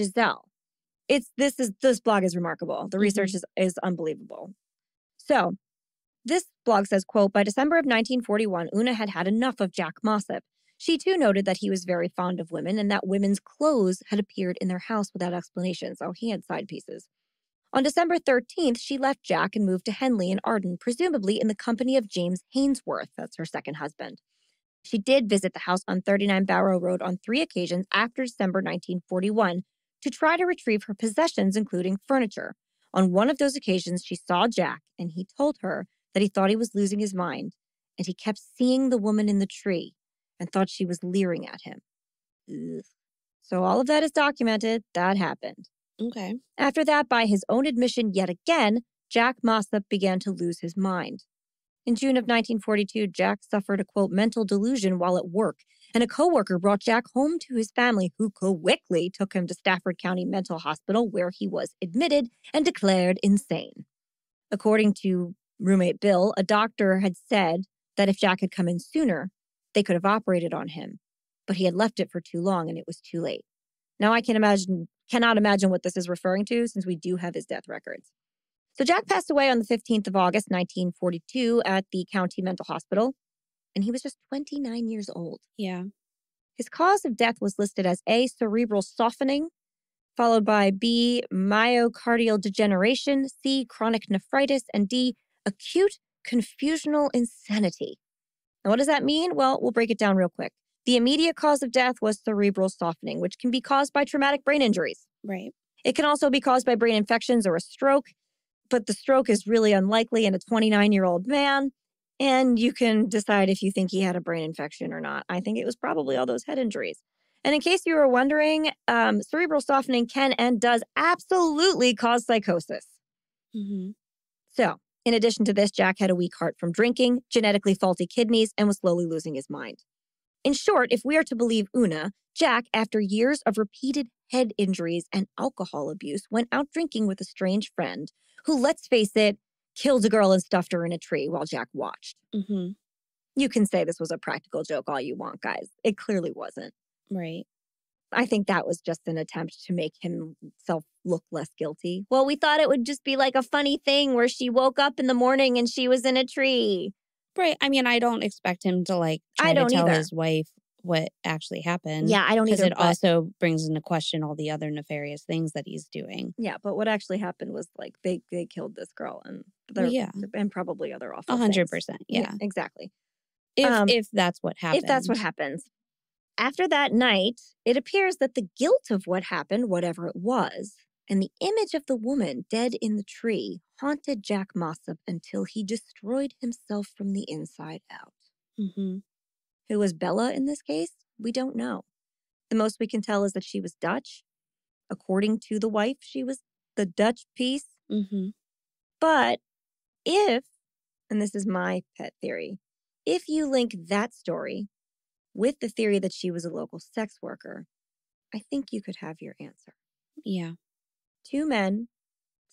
This blog is remarkable. The research is unbelievable. So, this blog says, quote, by December of 1941, Una had had enough of Jack Mossop. She, too, noted that he was very fond of women and that women's clothes had appeared in their house without explanation, so he had side pieces. On December 13th, she left Jack and moved to Henley in Arden, presumably in the company of James Hainsworth, that's her second husband. She did visit the house on 39 Barrow Road on 3 occasions after December 1941 to try to retrieve her possessions, including furniture. On one of those occasions, she saw Jack, and he told her that he thought he was losing his mind, and he kept seeing the woman in the tree and thought she was leering at him. Ugh. So all of that is documented. That happened. Okay. After that, by his own admission yet again, Jack Mossop began to lose his mind. In June of 1942, Jack suffered a, quote, mental delusion while at work, and a coworker brought Jack home to his family, who quickly took him to Stafford County Mental Hospital, where he was admitted and declared insane. According to roommate Bill, a doctor had said that if Jack had come in sooner, they could have operated on him, but he had left it for too long and it was too late. Now I cannot imagine what this is referring to, since we do have his death records. So Jack passed away on the 15th of August, 1942 at the county mental hospital, and he was just 29 years old. Yeah. His cause of death was listed as A, cerebral softening, followed by B, myocardial degeneration, C, chronic nephritis, and D, acute confusional insanity. Now, what does that mean? Well, we'll break it down real quick. The immediate cause of death was cerebral softening, which can be caused by traumatic brain injuries. Right. It can also be caused by brain infections or a stroke, but the stroke is really unlikely in a 29-year-old man, and you can decide if you think he had a brain infection or not. I think it was probably all those head injuries. And in case you were wondering, cerebral softening can and does absolutely cause psychosis. Mm-hmm. So, in addition to this, Jack had a weak heart from drinking, genetically faulty kidneys, and was slowly losing his mind. In short, if we are to believe Una, Jack, after years of repeated head injuries and alcohol abuse, went out drinking with a strange friend who, let's face it, killed a girl and stuffed her in a tree while Jack watched. Mm-hmm. You can say this was a practical joke all you want, guys. It clearly wasn't. Right. I think that was just an attempt to make himself look less guilty. Well, we thought it would just be like a funny thing where she woke up in the morning and she was in a tree. Right. I mean, I don't expect him to try to tell his wife what actually happened. Yeah, I don't either. Because it also brings into question all the other nefarious things that he's doing. Yeah, but what actually happened was they killed this girl and and probably other awful 100%. things. Yeah, exactly. If that's what happened. If that's what happens. After that night, it appears that the guilt of what happened, whatever it was, and the image of the woman dead in the tree haunted Jack Mossop until he destroyed himself from the inside out. Mm-hmm. Who was Bella in this case? We don't know. The most we can tell is that she was Dutch. According to the wife, she was the Dutch piece. Mm-hmm. But if, and this is my pet theory, if you link that story with the theory that she was a local sex worker, I think you could have your answer. Yeah. Two men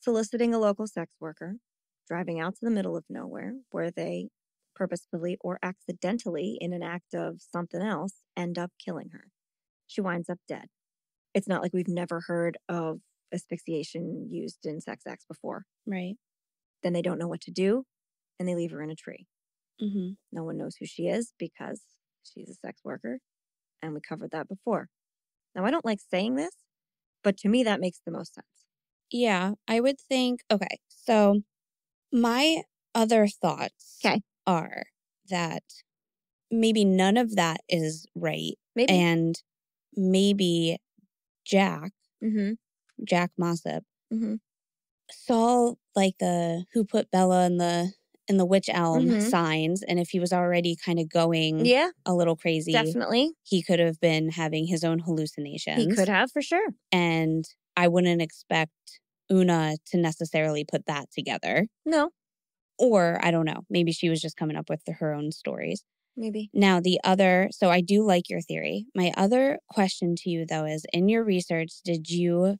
soliciting a local sex worker, driving out to the middle of nowhere, where they purposefully or accidentally, in an act of something else, end up killing her. She winds up dead. It's not like we've never heard of asphyxiation used in sex acts before. Right. Then they don't know what to do, and they leave her in a tree. Mm-hmm. No one knows who she is because she's a sex worker, and we covered that before. Now, I don't like saying this, but to me, that makes the most sense. Yeah, I would think, okay, so my other thoughts are that maybe none of that is right. Maybe. And maybe Jack, Jack Mossop, saw the who put Bella in the witch elm signs, and if he was already kind of going a little crazy, definitely, he could have been having his own hallucinations. He could have, for sure. And I wouldn't expect Una to necessarily put that together. No. Or, I don't know, maybe she was just coming up with her own stories. Maybe. Now, so I do like your theory. My other question to you, though, is in your research, did you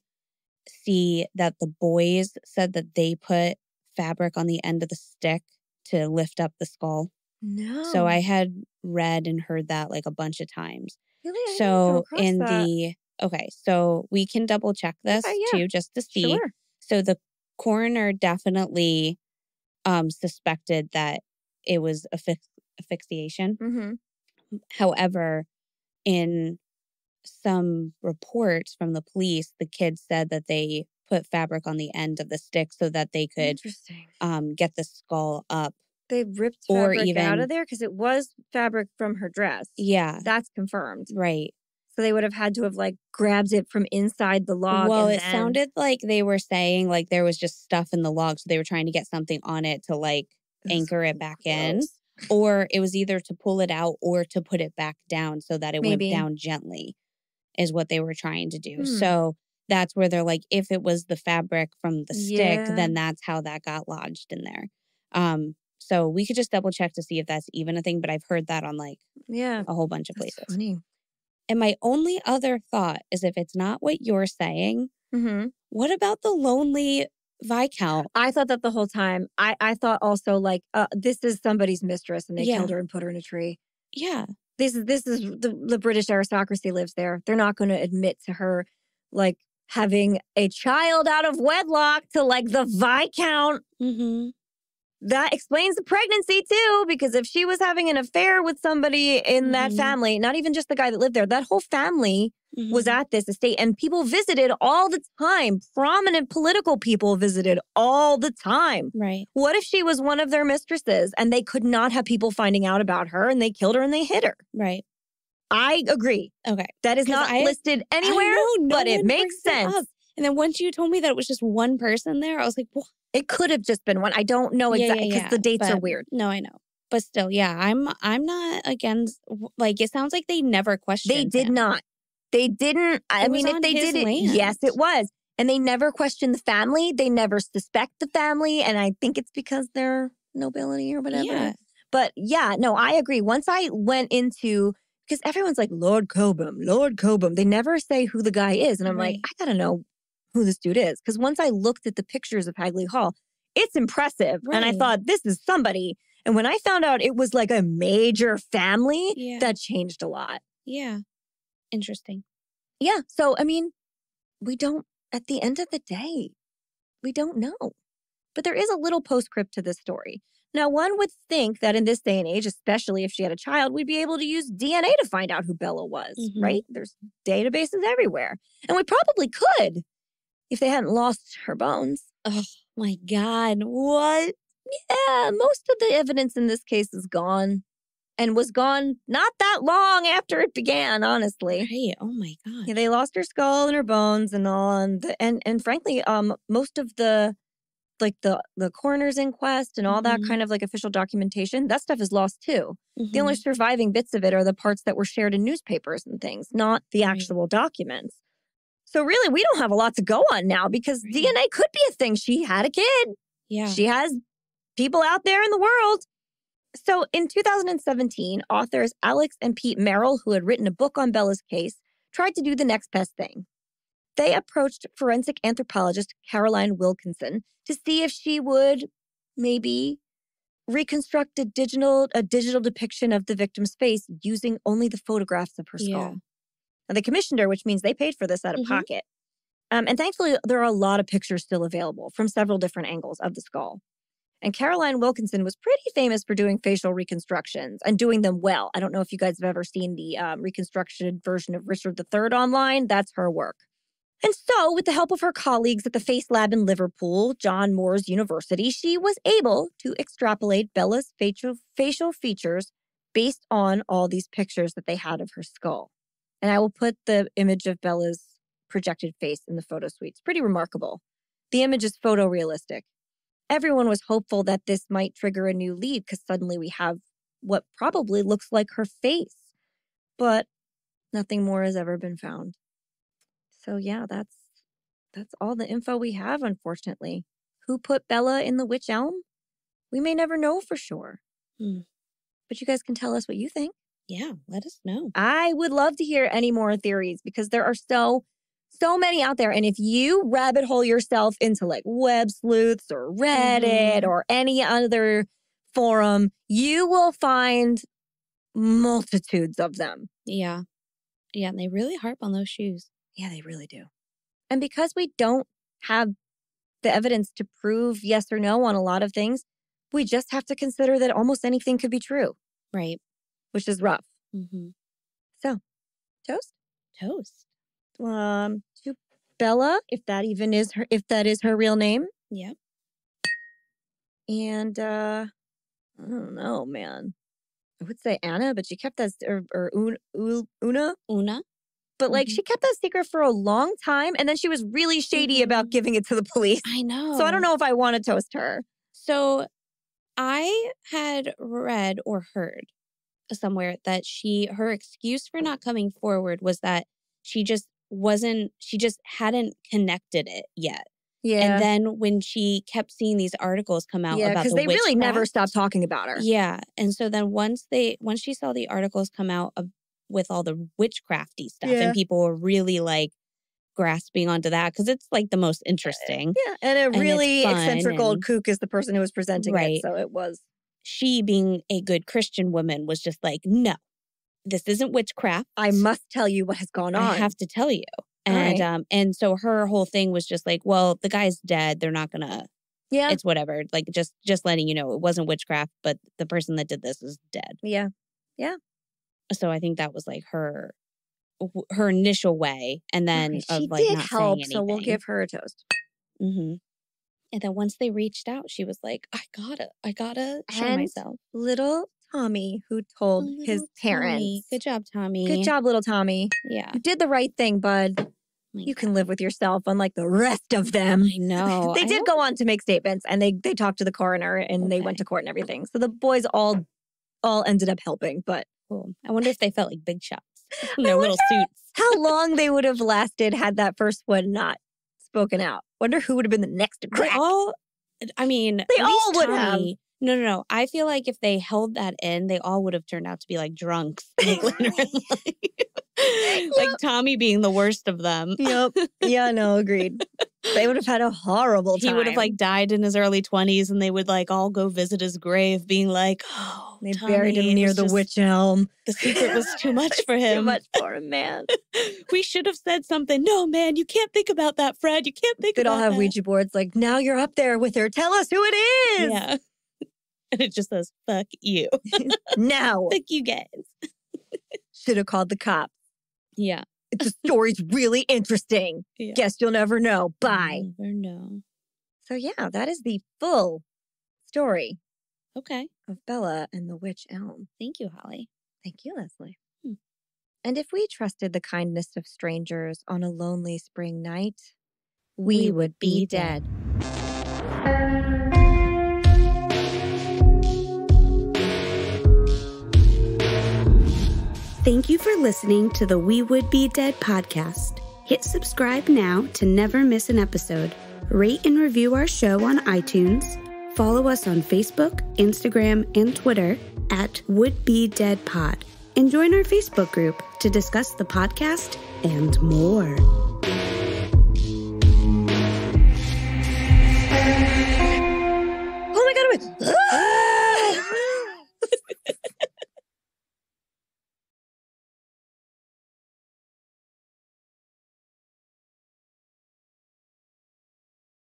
see that the boys said that they put fabric on the end of the stick to lift up the skull? No. So I had read and heard that a bunch of times. Really? So okay, so we can double check this too, just to see. Sure. So the coroner definitely suspected that it was asphyxiation. Mm-hmm. However, in some reports from the police, the kids said that they put fabric on the end of the stick so that they could get the skull up. They ripped fabric out of there because it was fabric from her dress. Yeah. That's confirmed. Right. So they would have had to have grabbed it from inside the log. Well, it sounded like they were saying there was just stuff in the log. So they were trying to get something on it to anchor it back in. Or it was either to pull it out or to put it back down so that it went down gently is what they were trying to do. So that's where they're if it was the fabric from the stick, then that's how that got lodged in there. So we could just double check to see if that's even a thing. But I've heard that on like a whole bunch of places. Funny. And my only other thought is if it's not what you're saying, what about the lonely Viscount? I thought that the whole time. I thought also like this is somebody's mistress and they killed her and put her in a tree. Yeah. This is the British aristocracy lives there. They're not going to admit to her like having a child out of wedlock to like the Viscount. That explains the pregnancy too, because if she was having an affair with somebody in that family, not even just the guy that lived there, that whole family was at this estate and people visited all the time. Prominent political people visited all the time. Right. What if she was one of their mistresses and they could not have people finding out about her and they killed her and they hit her? Right. I agree. Okay. That is not listed anywhere, but it makes sense. And then once you told me that it was just one person there, I was like, what? It could have just been one. I don't know exactly because the dates are weird. No, I know. But still, yeah, I'm not against, like, it sounds like they never questioned They did not. They didn't. I mean, if they did it, yes, it was. And they never questioned the family. They never suspect the family. And I think it's because they're nobility or whatever. Yeah. But yeah, no, I agree. Once I went into, because everyone's like, Lord Cobham, Lord Cobham. They never say who the guy is. And I'm like, I got to know who this dude is. Because once I looked at the pictures of Hagley Hall, it's impressive. And I thought, this is somebody. And when I found out it was like a major family, that changed a lot. Yeah. Interesting. Yeah. So, I mean, we don't, at the end of the day, we don't know. But there is a little postscript to this story. Now, one would think that in this day and age, especially if she had a child, we'd be able to use DNA to find out who Bella was, right? There's databases everywhere. And we probably could if they hadn't lost her bones. Oh, my God. What? Yeah, most of the evidence in this case is gone. And was gone not that long after it began, honestly. Right. Oh my God. Yeah, they lost her skull and her bones and all, and frankly, most of the coroner's inquest and all that kind of like official documentation, that stuff is lost too. The only surviving bits of it are the parts that were shared in newspapers and things, not the actual documents. So really, we don't have a lot to go on now because DNA could be a thing. She had a kid. Yeah, she has people out there in the world. So in 2017, authors Alex and Pete Merrill, who had written a book on Bella's case, tried to do the next best thing. They approached forensic anthropologist Caroline Wilkinson to see if she would maybe reconstruct a digital depiction of the victim's face using only the photographs of her skull. Now, they commissioned her, which means they paid for this out of pocket. And thankfully, there are a lot of pictures still available from several different angles of the skull. And Caroline Wilkinson was pretty famous for doing facial reconstructions and doing them well. I don't know if you guys have ever seen the reconstructed version of Richard III online. That's her work. And so, with the help of her colleagues at the Face Lab in Liverpool, John Moores University, she was able to extrapolate Bella's facial features based on all these pictures that they had of her skull. And I will put the image of Bella's projected face in the photo suite. It's pretty remarkable. The image is photorealistic. Everyone was hopeful that this might trigger a new lead because suddenly we have what probably looks like her face. But nothing more has ever been found. So yeah, that's all the info we have, unfortunately. Who put Bella in the witch elm? We may never know for sure. But you guys can tell us what you think. Yeah, let us know. I would love to hear any more theories because there are so many out there. And if you rabbit hole yourself into like web sleuths or Reddit or any other forum, you will find multitudes of them. Yeah. Yeah, and they really harp on those shoes. Yeah, they really do. And because we don't have the evidence to prove yes or no on a lot of things, we just have to consider that almost anything could be true. Right. Which is rough. So, toast? Toast. To Bella, if that is her real name. Yep. And I don't know, man. I would say Anna, but she kept that or Una. But like she kept that secret for a long time, and then she was really shady about giving it to the police. I know. So I don't know if I want to toast her. So I had read or heard somewhere that her excuse for not coming forward was that she just hadn't connected it yet. Yeah. And then when she kept seeing these articles come out about the witchcraft. because they really never stopped talking about her. Yeah. And so then once she saw the articles come out with all the witchcrafty stuff and people were really like grasping onto that because it's like the most interesting. Yeah. And a really eccentric old kook is the person who was presenting it. So it was. She, being a good Christian woman, was just like, no, this isn't witchcraft. I must tell you what has gone on. I have to tell you. And and so her whole thing was just like, well, the guy's dead. They're not gonna. Yeah, it's whatever. Like just letting you know, it wasn't witchcraft, but the person that did this is dead. Yeah, yeah. So I think that was like her initial way, and then she like did not help. saying anything. So we'll give her a toast. Mm-hmm. And then once they reached out, she was like, I gotta show myself. Little Tommy, who told his parents. Good job, Tommy. Good job, little Tommy. Yeah. You did the right thing, bud. You can live with yourself, unlike the rest of them. I know. They did go on to make statements, and they talked to the coroner, and they went to court and everything. So the boys all ended up helping, but. Cool. I wonder if they felt like big shots in their little suits. How long they would have lasted had that first one not spoken out. Wonder who would have been the next to crack. They all would have. No. I feel like if they held that in, they all would have turned out to be like drunks. Like Tommy being the worst of them. Yep. Yeah, no, agreed. They would have had a horrible time. He would have like died in his early 20s and they would like all go visit his grave being like, oh, they buried him near the witch elm. The secret was too much for him. Too much for him, man. We should have said something. No, man, you can't think about that, Fred. You can't think about that. They'd all have Ouija boards like, now you're up there with her. Tell us who it is. Yeah. And it just says, fuck you. Now. Fuck you guys. Should have called the cops. Yeah. The story's really interesting. Yeah. Guess you'll never know. Bye. Never know. So yeah, that is the full story. Okay. Of Bella and the Witch Elm. Thank you, Holly. Thank you, Leslie. And if we trusted the kindness of strangers on a lonely spring night, we would be dead. Thank you for listening to the We Would Be Dead podcast. Hit subscribe now to never miss an episode. Rate and review our show on iTunes. Follow us on Facebook, Instagram, and Twitter at Would Be Dead Pod. And join our Facebook group to discuss the podcast and more.